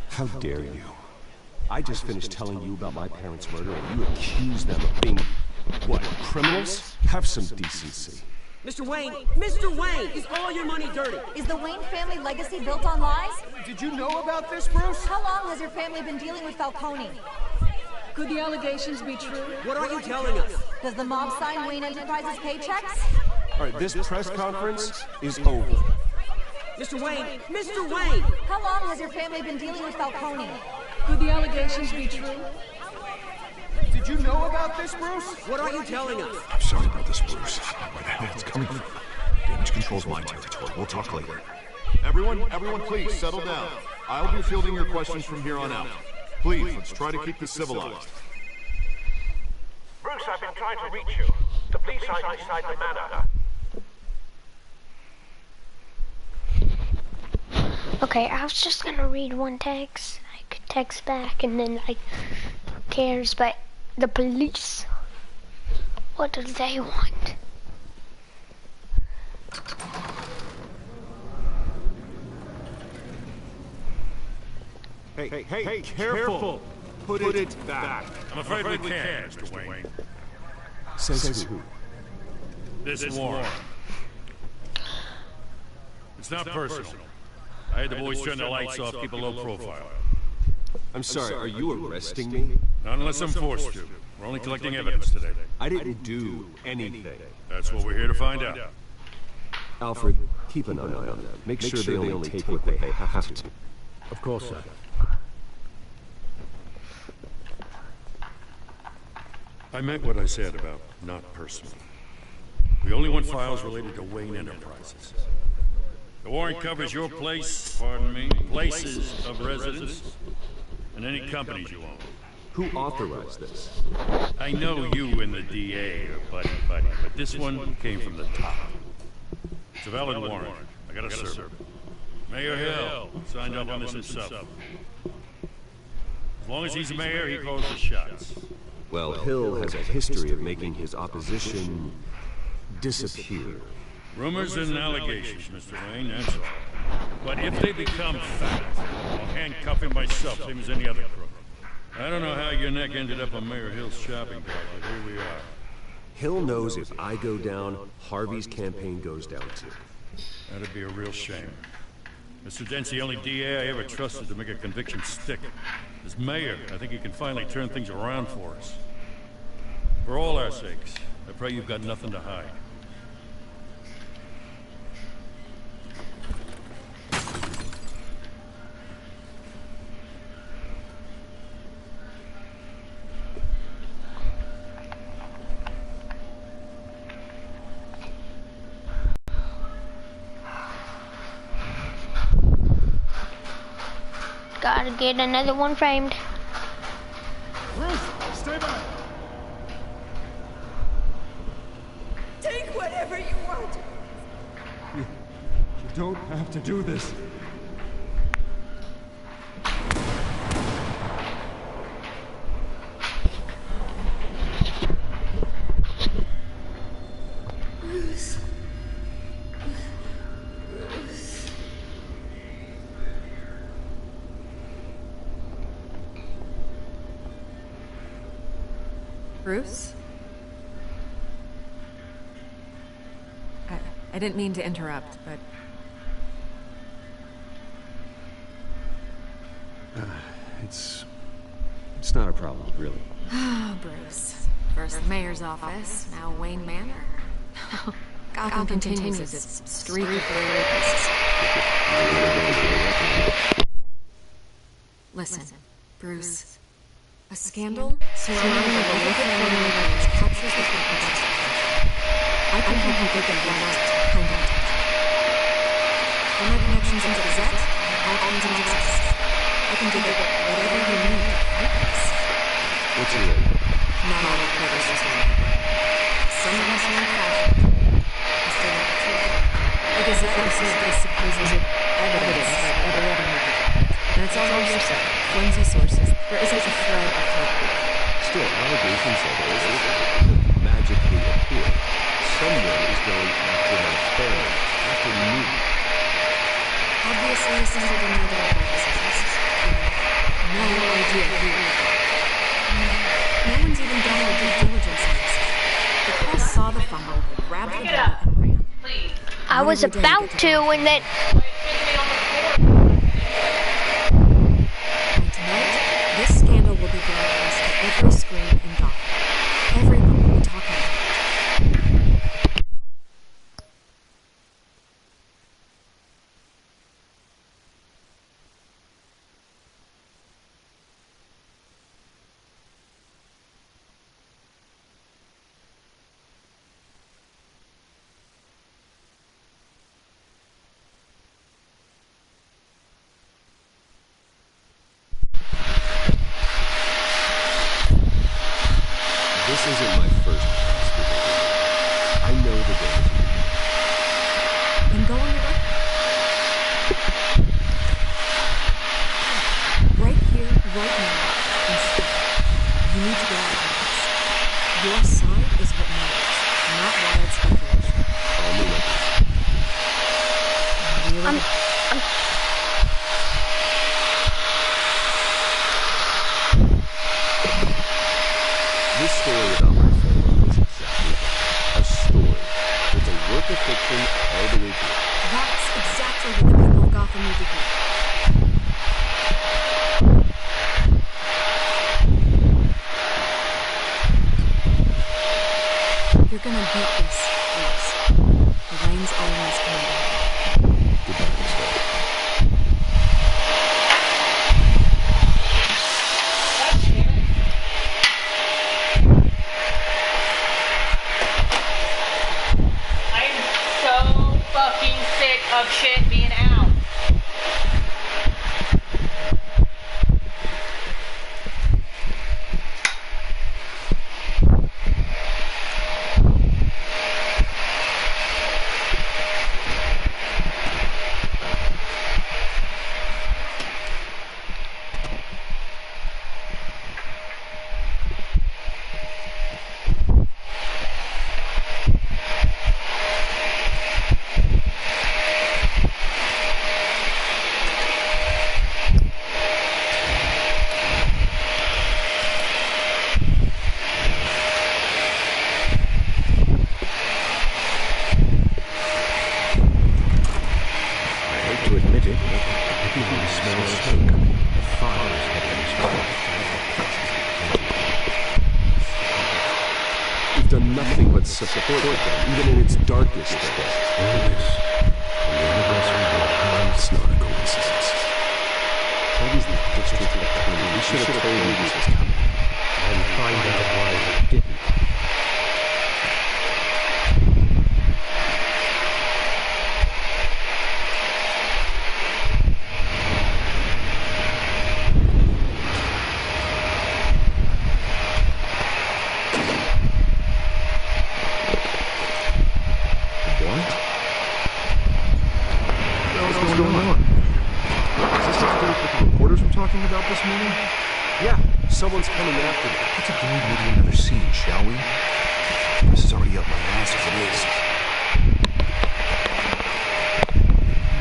B: How dare you? I just finished telling you about my parents' murder and you accuse them of being, what, criminals? Have some decency.
M: Mr. Wayne, is all your money dirty?
O: Is the Wayne family legacy built on lies?
N: Did you know about this, Bruce?
O: How long has your family been dealing with Falcone?
P: Could the allegations be true?
M: What are you telling us?
O: Does the mob sign Wayne Enterprises paychecks?
B: All right, this press conference is over.
M: Mr. Wayne!
O: How long has your family been dealing with Falcone?
P: Could the allegations be true?
N: Did you know about this, Bruce?
M: What are you telling us?
E: I'm sorry about this, Bruce. Where the hell it's coming from? Damage control's my territory. We'll talk later. Everyone, please settle down. I'll be fielding your questions from here on out. Please, let's try to keep this civilized.
Q: Bruce, I've been trying to reach you. The police are inside the manor.
A: Okay, I was just gonna read one text. I could text back and then who cares, but the police, what do they want?
E: Hey, careful! Put it back.
D: I'm afraid we can't, Mr. Wayne.
B: Says who?
D: This warrant. It's not personal. I had the boys turn the lights off, keep a low profile.
B: I'm sorry, are you arresting me?
D: Not unless I'm forced to. We're only collecting evidence today.
B: I didn't do anything.
D: That's what we're here to find out.
B: Alfred, keep an eye on them. Make sure they only take what they have to.
G: Of course, sir.
D: I meant what I said about not personal. We only want files related to Wayne Enterprises. The warrant covers your places of residence, and any companies you own.
B: Who authorized this?
D: I know you and the DA are buddy, but this one came from the top. It's a valid warrant. I gotta serve it. Mayor Hill signed up on this himself. As long as he's mayor, he calls the shots.
B: Well, Hill has a history of making his opposition disappear.
D: Rumors and allegations, Mr. Wayne, that's all. But if they become fact, I'll handcuff him myself, same as any other crook. I don't know how your neck ended up on Mayor Hill's shopping cart, but here we are.
B: Hill knows if I go down, Harvey's campaign goes down too.
D: That'd be a real shame. Mr. Dent's the only DA I ever trusted to make a conviction stick. As mayor, I think he can finally turn things around for us. For all our sakes, I pray you've got nothing to hide.
A: Gotta get another one framed.
N: Bruce, stay back.
I: Take whatever you want.
N: You don't have to do this.
I: Bruce.
H: Bruce? I didn't mean to interrupt, but...
B: It's not a problem, really.
H: Bruce. First the mayor's office, now Wayne Manor. Gotham continues its streak of rapists. Listen, Bruce. A scandal surrounding a local family which captures the focus. I can help you get that right out. For my connections in the Gazette, all kinds of access. I can dig up whatever you need.
B: What's your name?
H: Not all the covers are same. Some of us are fashion. The Gazette received this supposed evidence that every other movie. And it's all hearsay, flimsy sources. There isn't a thread of hope.
B: Still, allegations of this magically appear. Someone is going after my family, after me.
H: Obviously, assembled in other purposes. No idea who. No one's even done their due diligence on this. The press saw the fumble, grabbed the ball, and ran.
A: I was about to, and then...
H: This scandal will be broadcast to every screen in Gotham. Everyone will be talking about it.
B: This isn't my first hospital. I know the danger.
H: Then go on your way. Right here, right now, and stop. You need to get out of this. Your side is what matters, not wild speculation.
B: This story about my family is exactly a story. It's a work of fiction all the way through.
H: That's exactly what the people of Gotham need to hear. You're gonna beat this, Bruce. The rain's always coming down.
B: Goodbye, Mister.
R: Fucking sick of shit being out.
B: We've done nothing but support them, even in its darkest days.
G: All this, and the anniversary of our parents'
B: It's not a coincidence. Toby's the district attorney. We should have told you this was coming.
G: and find out why they didn't.
E: Talking about this morning?
B: Yeah, someone's coming after me.
E: Let's avoid moving another scene, shall we? This is already up my ass as it is.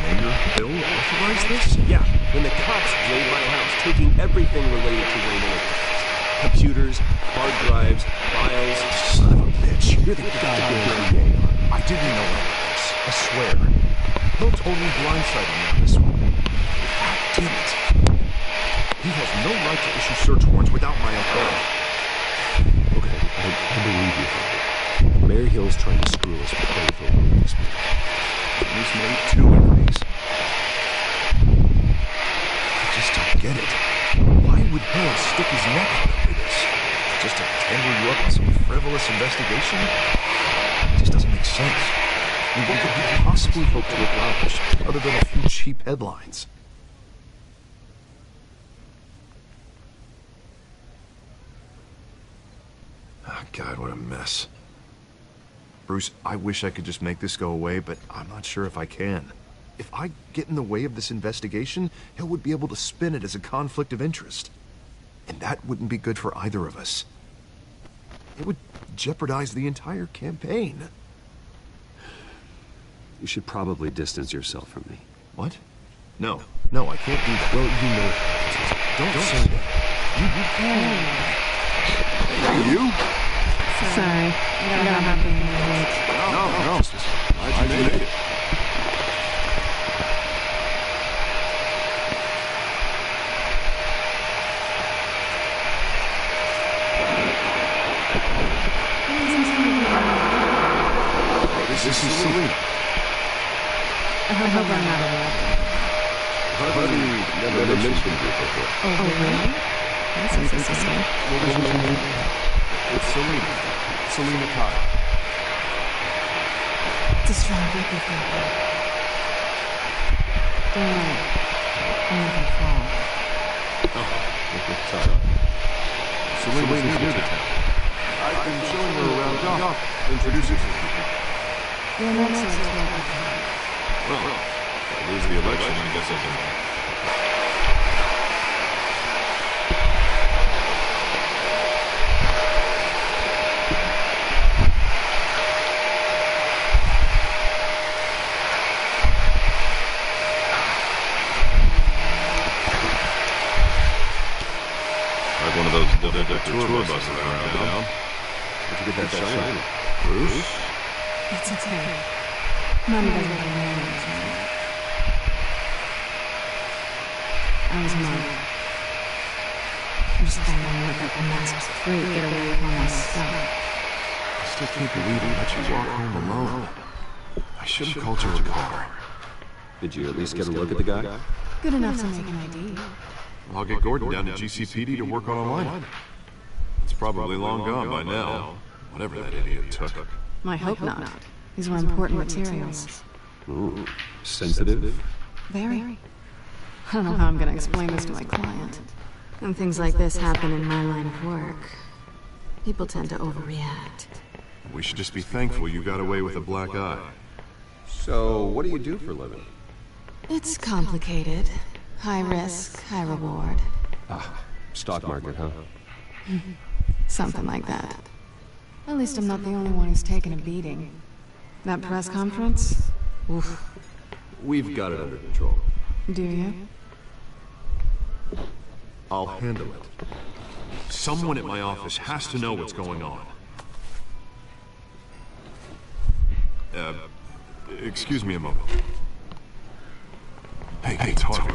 E: Mayor Bill authorized this?
B: Yeah, when the cops raided my house, taking everything related to Wayne Enterprises. Computers, hard drives, files.
E: Son of a bitch. You're the goddamn DA. I didn't know any of this. I swear. Bill totally blindsided me on this one. God damn it. He has no right to issue search warrants without my okay.
G: I believe you, Father. Mayor Hill's trying to screw us with both over this man.
E: He's made 2 enemies. I just don't get it. Why would Hill stick his neck out over this? Just to tangle you up in some frivolous investigation? It just doesn't make sense. I mean, what could he possibly hope to accomplish other than a few cheap headlines? Oh, God, what a mess. Bruce, I wish I could just make this go away, but I'm not sure if I can. If I get in the way of this investigation, Hill would be able to spin it as a conflict of interest. And that wouldn't be good for either of us. It would jeopardize the entire campaign.
B: You should probably distance yourself from me.
E: What? No, I can't do that.
B: Well, you know...
E: Don't say that.
B: Hey, you?
H: Sorry. I got happy.
E: No. I made it. This is Selena.
H: I hope I'm not alone.
B: Honey never mentioned you before.
H: Oh, really? That's interesting.
E: What was your name? It's Selena. Selena Kyle.
H: It's a strong group of people. Don't worry. I'm not gonna fall.
E: Oh, sorry. Selena's new to town. I've been showing her around Doc. Introducing her to people.
H: You're not so terrible.
E: Well, if I lose the election, I guess I can... Like one of those tour buses around town. Where'd you get that shiny? Bruce?
H: It's okay. Mommy doesn't really know anything. I was murdered. I'm just trying to look like a masked freak, get away with all my stuff.
E: I still can't believe I let you walk home alone. I should have called you a car.
B: Did you at least get a look at the guy?
H: Good enough to make an ID.
E: I'll get Gordon down to GCPD to work on a lineup. It's probably long gone by now, whatever that idiot took.
H: I hope not. These were important materials.
B: Ooh, sensitive?
H: Very. I don't know how I'm going to explain this to my client. When things like this happen in my line of work, people tend to overreact.
E: We should just be thankful you got away with a black eye.
B: So, what do you do for a living?
H: It's complicated. High risk, high reward.
B: Ah, stock market, huh?
H: Something like that. At least I'm not the only one who's taken a beating. That press conference? Oof.
B: We've got it under control.
H: Do you?
E: I'll handle it. Someone at my office has to know what's going on. Excuse me a moment. Hey, it's Harvey.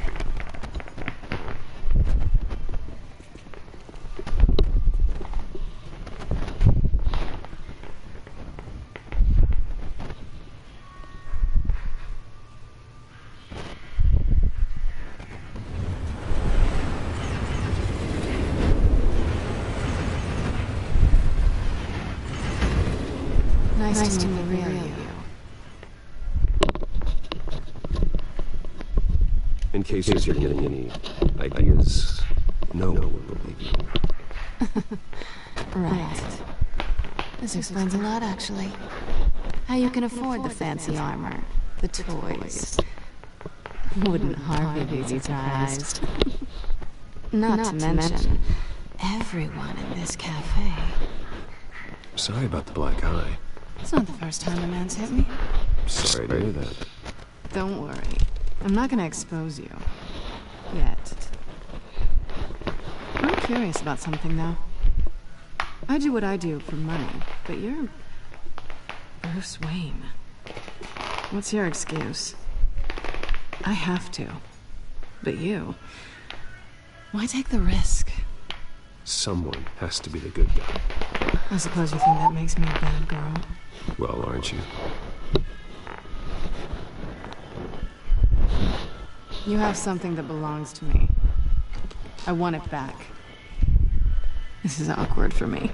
H: Nice to meet the real you.
B: In case you're getting any ideas, no one will believe you.
H: Right. This explains a lot, actually. How you can afford the fancy armor, the toys. Wouldn't Harvey be surprised? Not to mention, everyone in this cafe.
B: Sorry about the black eye.
H: It's not the first time a man's hit me.
B: Sorry to hear that.
H: Don't worry. I'm not gonna expose you. Yet. I'm curious about something, though. I do what I do for money, but you're... Bruce Wayne. What's your excuse? I have to. But you... Why take the risk?
B: Someone has to be the good guy.
H: I suppose you think that makes me a bad girl.
B: Well, aren't you?
H: You have something that belongs to me. I want it back. This is awkward for me.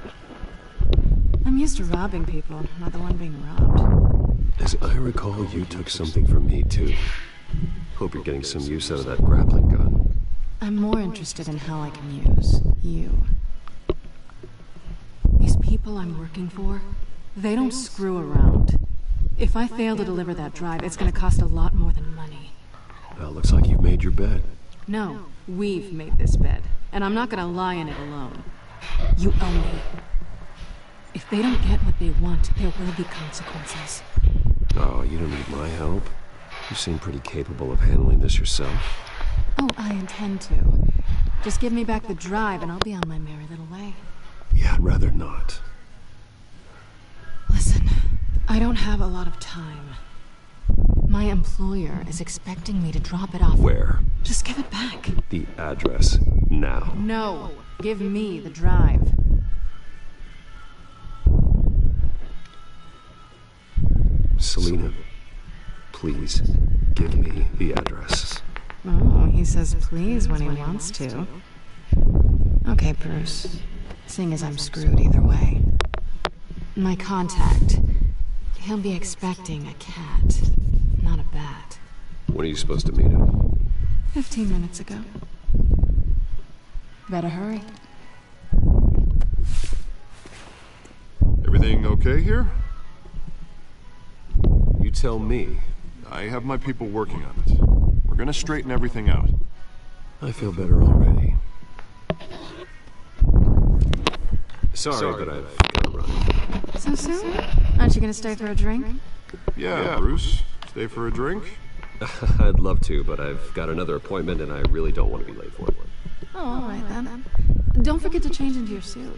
H: I'm used to robbing people, not the one being robbed.
B: As I recall, you took something from me, too. Hope you're getting some use out of that grappling gun.
H: I'm more interested in how I can use you. These people I'm working for, they don't screw around. If I fail to deliver that drive, it's gonna cost a lot more than money.
B: Well, looks like you've made your bed.
H: No, we've made this bed, and I'm not gonna lie in it alone. You owe me. If they don't get what they want, there will be consequences.
B: Oh, you don't need my help. You seem pretty capable of handling this yourself.
H: Oh, I intend to. Just give me back the drive and I'll be on my merry little way.
B: Yeah, I'd rather not.
H: Listen, I don't have a lot of time. My employer is expecting me to drop it off.
B: Where?
H: Just give it back.
B: The address, now.
H: No, give me the drive.
B: Selena, please, give me the address.
H: Oh, he says please when he wants to. Okay, Bruce. Seeing as I'm screwed either way. My contact, he'll be expecting a cat, not a bat.
B: When are you supposed to meet him?
H: 15 minutes ago. Better hurry.
E: Everything okay here?
B: You tell me.
E: I have my people working on it. We're gonna straighten everything out.
B: I feel better already. Sorry, but I've gotta run.
H: So soon? Aren't you gonna stay for a drink?
E: Yeah, Bruce. Stay for a drink?
B: I'd love to, but I've got another appointment and I really don't want to be late for it.
H: Oh, all right then. Don't forget to change into your suit.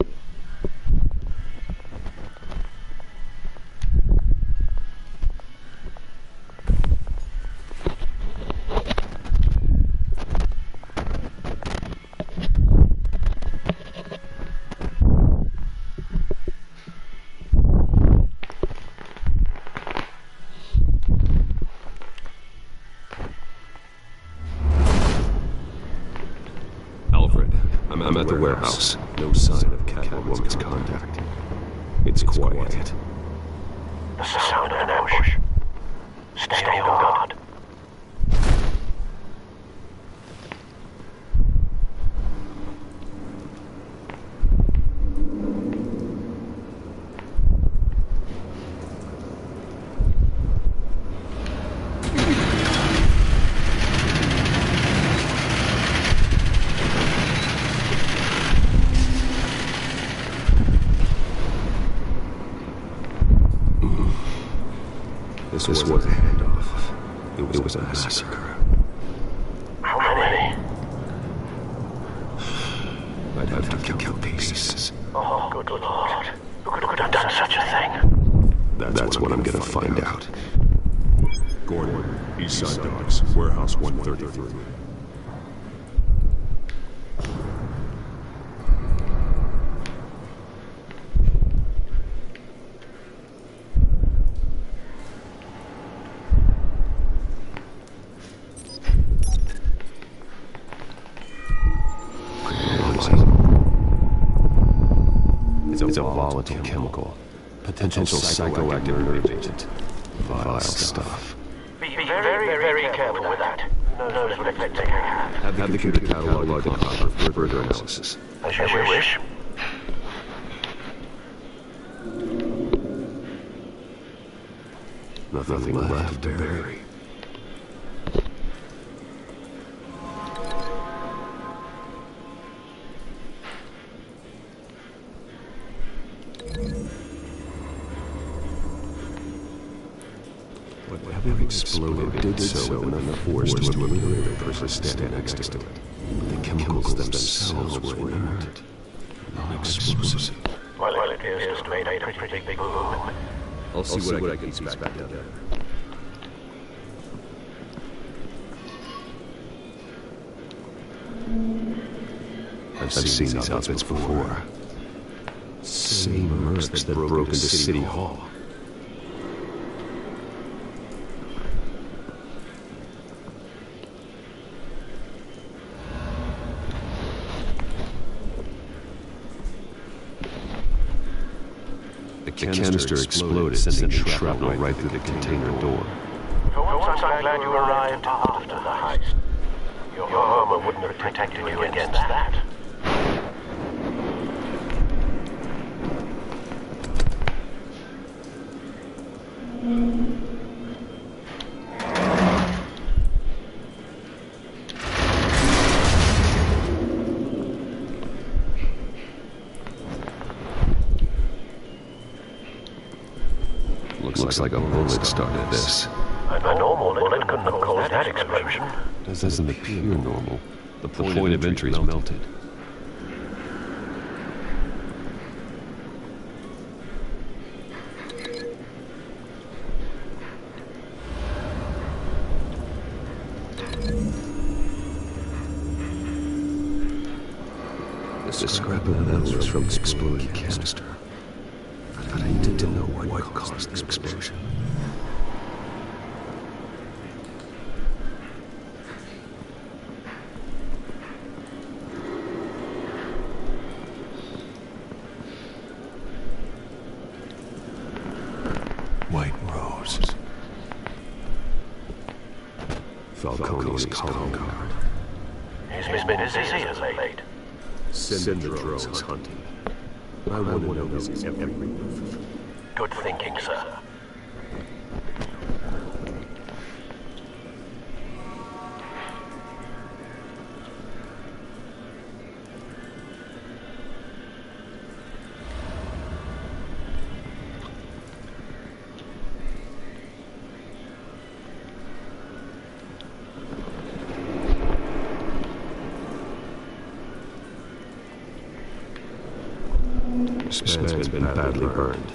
B: I'm at the warehouse. No sign of Catwoman's contact. It's quiet.
Q: The sound of an ambush. Stay on guard.
B: This was a handoff. It was a massacre.
Q: How many?
B: I'd have to count pieces.
Q: Oh, good Lord. Who could have done such a thing?
B: That's what I'm gonna find out.
E: Gordon, Eastside Docks, Warehouse 133.
B: It's a volatile chemical. Potential psychoactive nerve agent. Vile stuff.
Q: Be very, very careful with that. No little effect they have.
B: Have the computer catalog the copper for further analysis.
Q: As you wish.
B: Nothing left to bury. Whatever exploded did so with enough force to eliminate the person standing next to it. The chemicals themselves were inert, non-explosive.
Q: Well, it appears to have made a pretty big boom.
B: I'll see what I can piece back together. I've seen these outfits before. Same mercs that broke into City Hall. The canister exploded, sending shrapnel right through the container door.
Q: For once, I'm glad you arrived after the heist. Your armor wouldn't have protected you against that.
B: Looks like a bullet started this.
Q: A normal bullet couldn't have caused that explosion.
B: This doesn't appear normal. The point of entry is melted. This scrap of metal is from the exploded canister. But I need to know what caused the explosion. White Rose. Falcone's calling card.
Q: He's been busy as late.
B: Send the drones hunting. I want to know his every move.
Q: Good thinking, sir.
B: This man's been badly burned.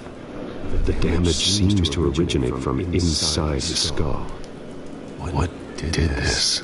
B: The damage seems to originate from inside his skull. What did this?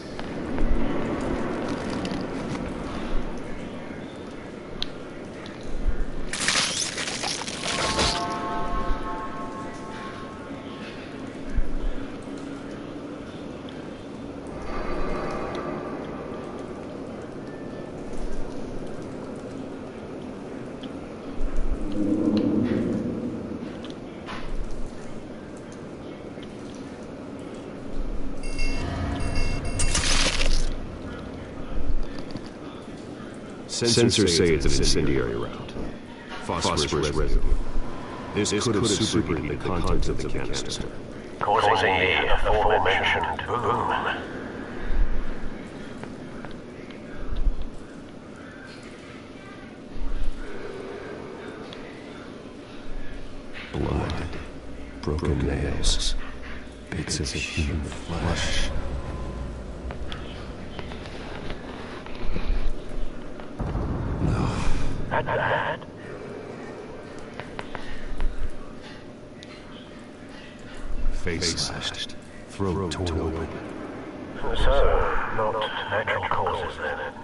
B: Sensors say it's an incendiary round. Phosphorus residue. This could have superheated the contents of the canister.
Q: Causing the aforementioned boom.
B: Blood, broken nails, bits of human flesh.
Q: That?
B: Face slashed, throat torn open.
Q: So, not natural causes then.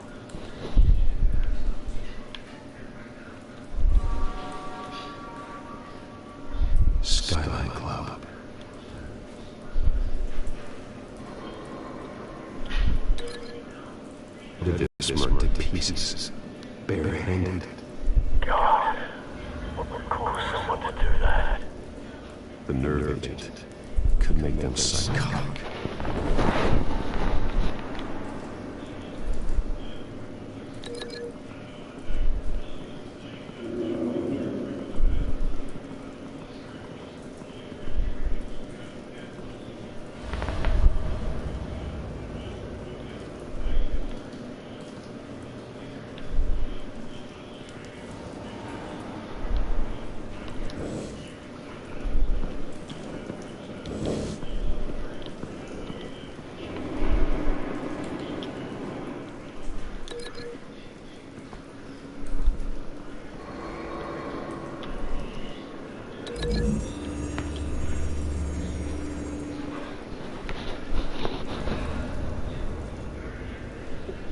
B: Skyline Club. Did this merc to pieces, barehanded.
Q: God, what would cause someone to do that?
B: The nerve agent could make them psychotic.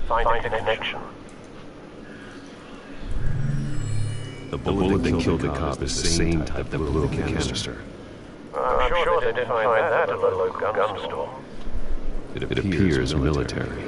Q: Find a connection.
B: The bullet that killed the cop is the same type that blew up the canister.
Q: I'm sure they didn't find that at the local gun store.
B: It appears military.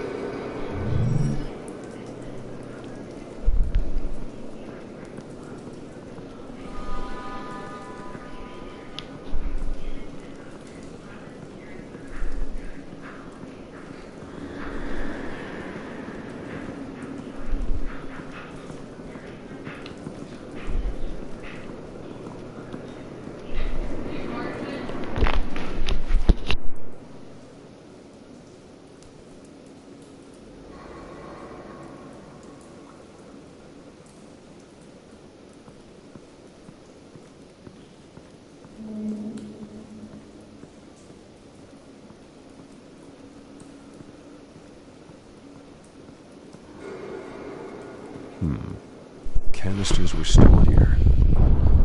B: Canisters were stored here.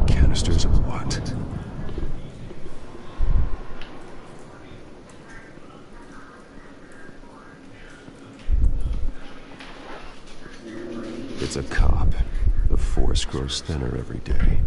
B: Canisters of what? It's a cop. The force grows thinner every day.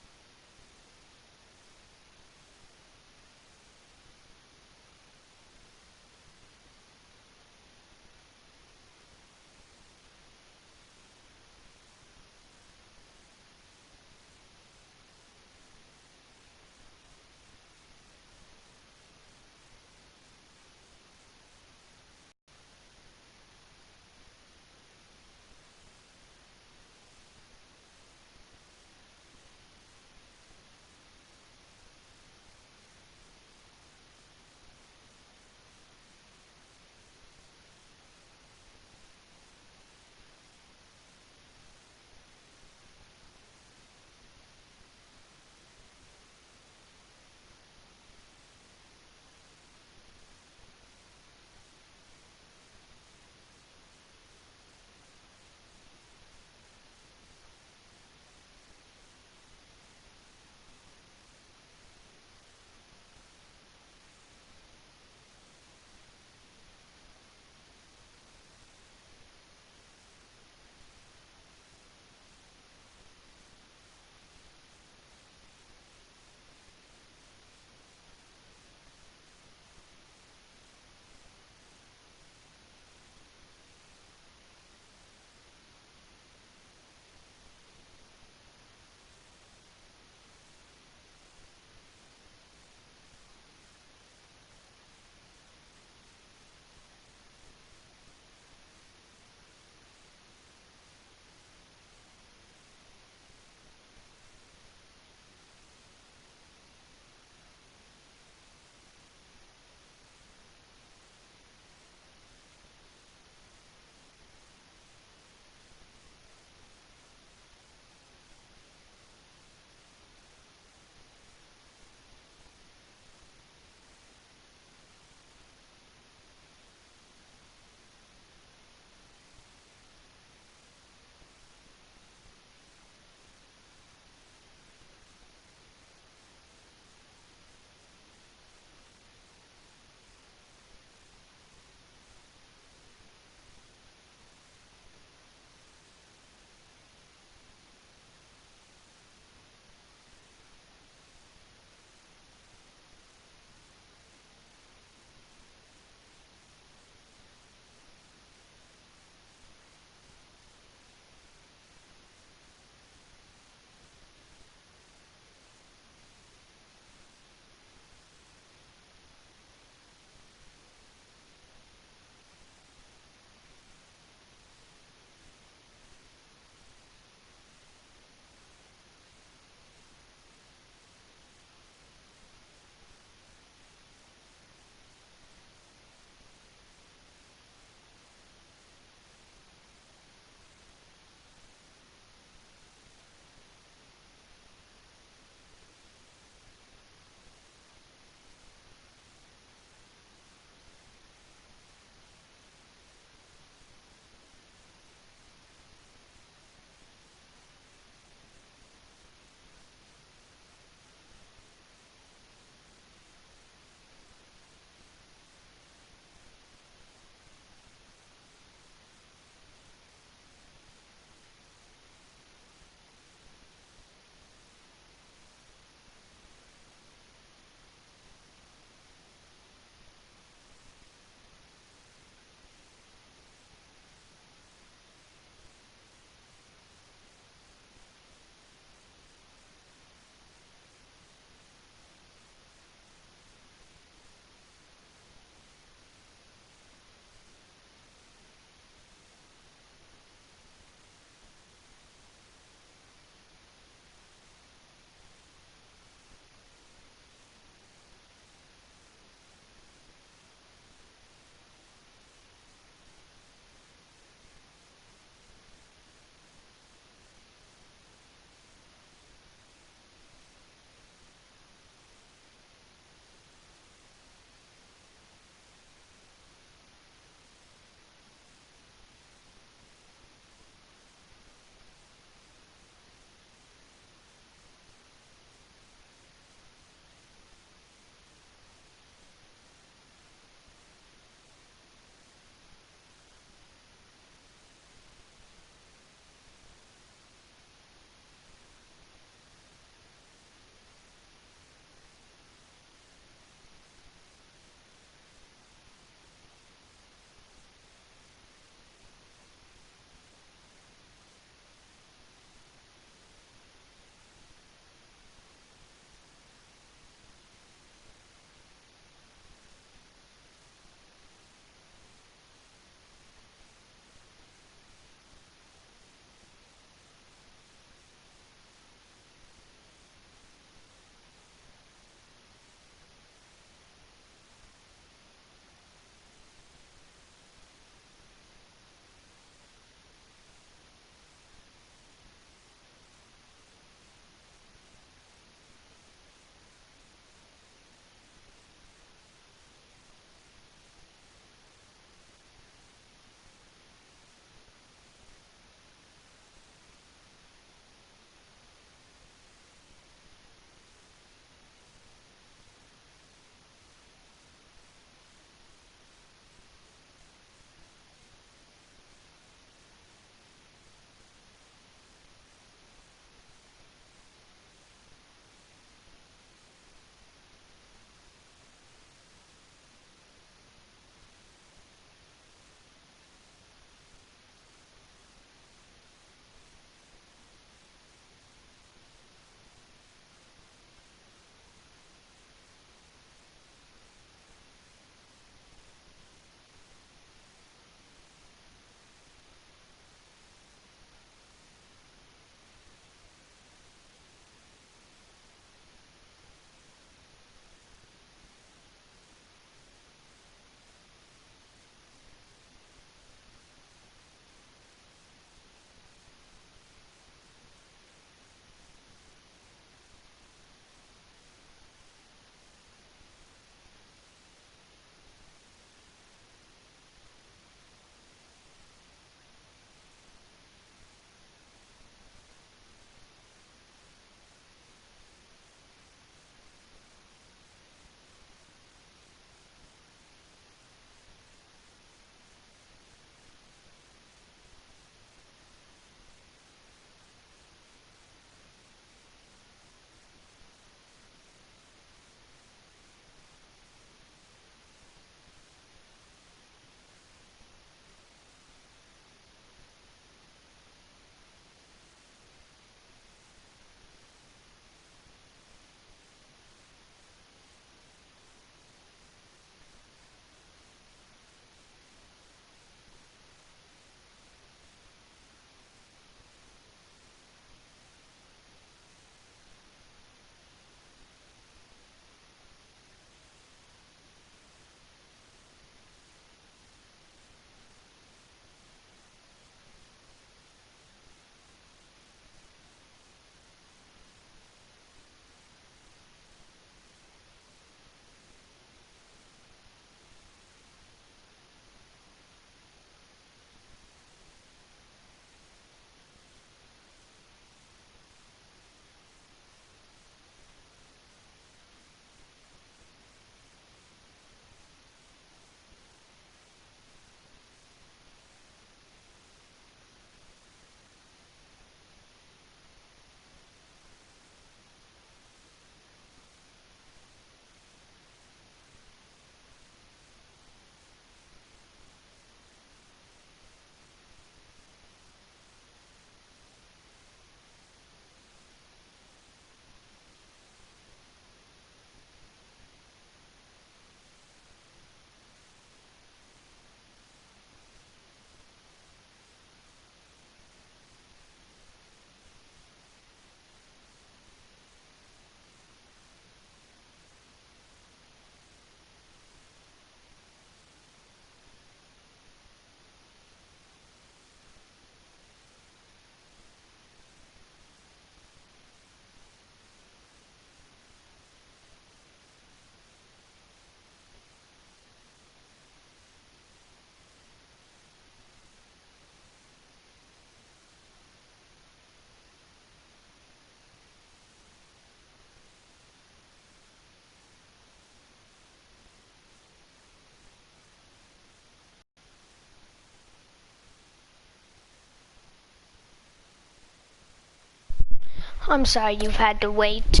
A: I'm sorry you've had to wait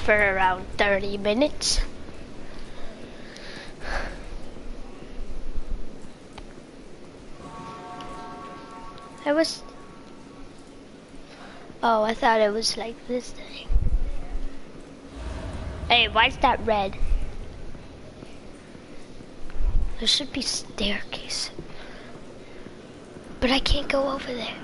A: for around 30 minutes. Oh, I thought it was like this thing. Hey, why is that red? There should be staircase. But I can't go over there.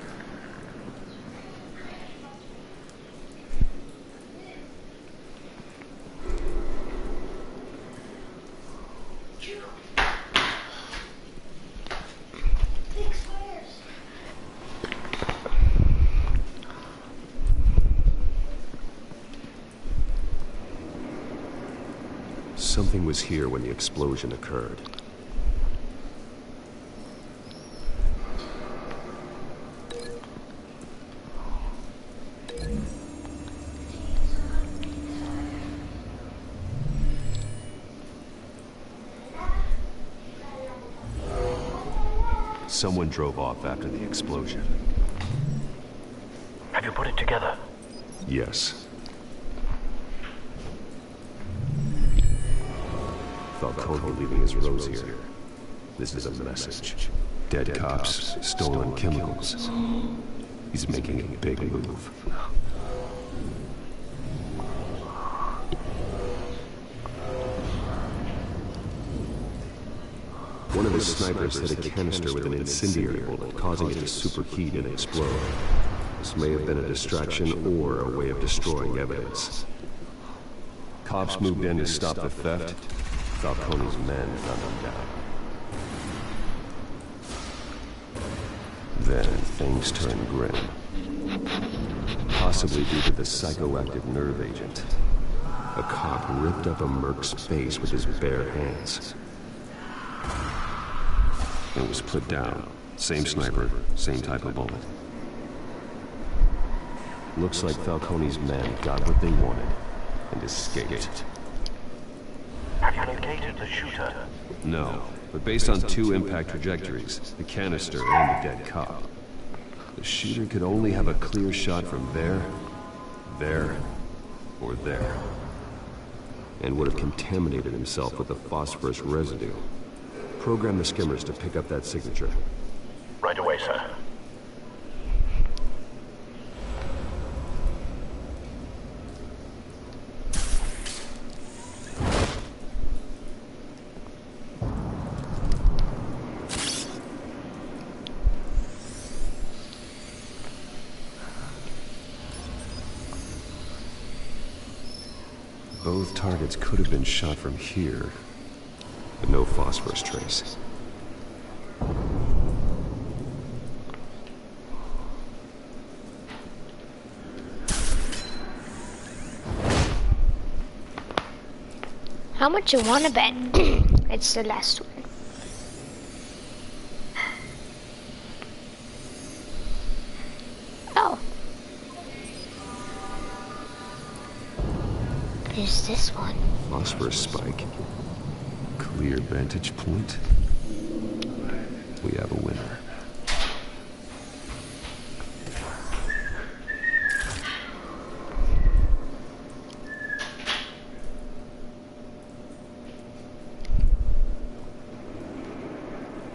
B: Something was here when the explosion occurred. Someone drove off after the explosion.
Q: Have you put it together?
B: Yes. Falcone leaving his rose here. This is a message. Dead cops, stolen chemicals. He's making a big move. One of his snipers hit a canister with an incendiary bullet, causing it to superheat and explode. This may have been a distraction or a way of destroying evidence. Cops moved in to stop the theft. Falcone's men found him down. Then things turned grim. Possibly due to the psychoactive nerve agent. A cop ripped up a merc's face with his bare hands. It was put down. Same sniper, same type of bullet. Looks like Falcone's men got what they wanted and escaped.
Q: Have you located the shooter?
B: No, but based on two impact trajectories, the canister and the dead cop, the shooter could only have a clear shot from there, or there, and would have contaminated himself with the phosphorus residue. Program the skimmers to pick up that signature.
Q: Right away, sir.
B: Both targets could have been shot from here, but no phosphorus trace.
A: How much you wanna bet? It's the last one. Oh. There's this one.
B: Phosphorus spike. Clear vantage point. We have a winner.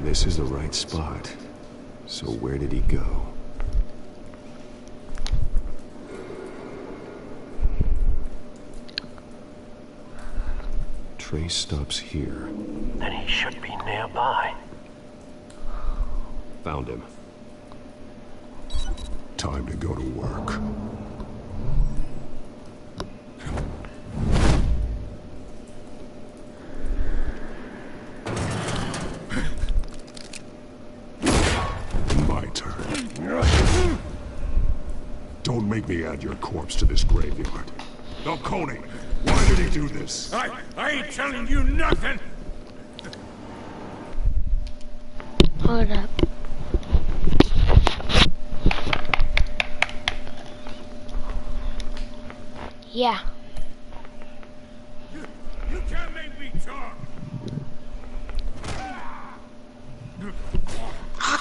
B: This is the right spot. So where did he go? Trace stops here.
Q: Then he should be nearby.
B: Found him.
S: Time to go to work. My turn. Don't make me add your corpse to this graveyard. Falcone, why did he do this?
D: I ain't telling you nothing!
A: Hold up. Yeah.
D: You can't make me talk!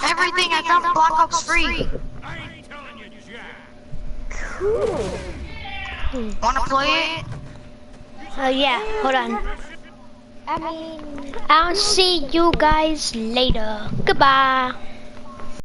L: Everything I found Black Ops free.
D: I ain't telling you, Jack!
L: Wanna play it?
A: Yeah, hold on. I'll see you guys later. Goodbye.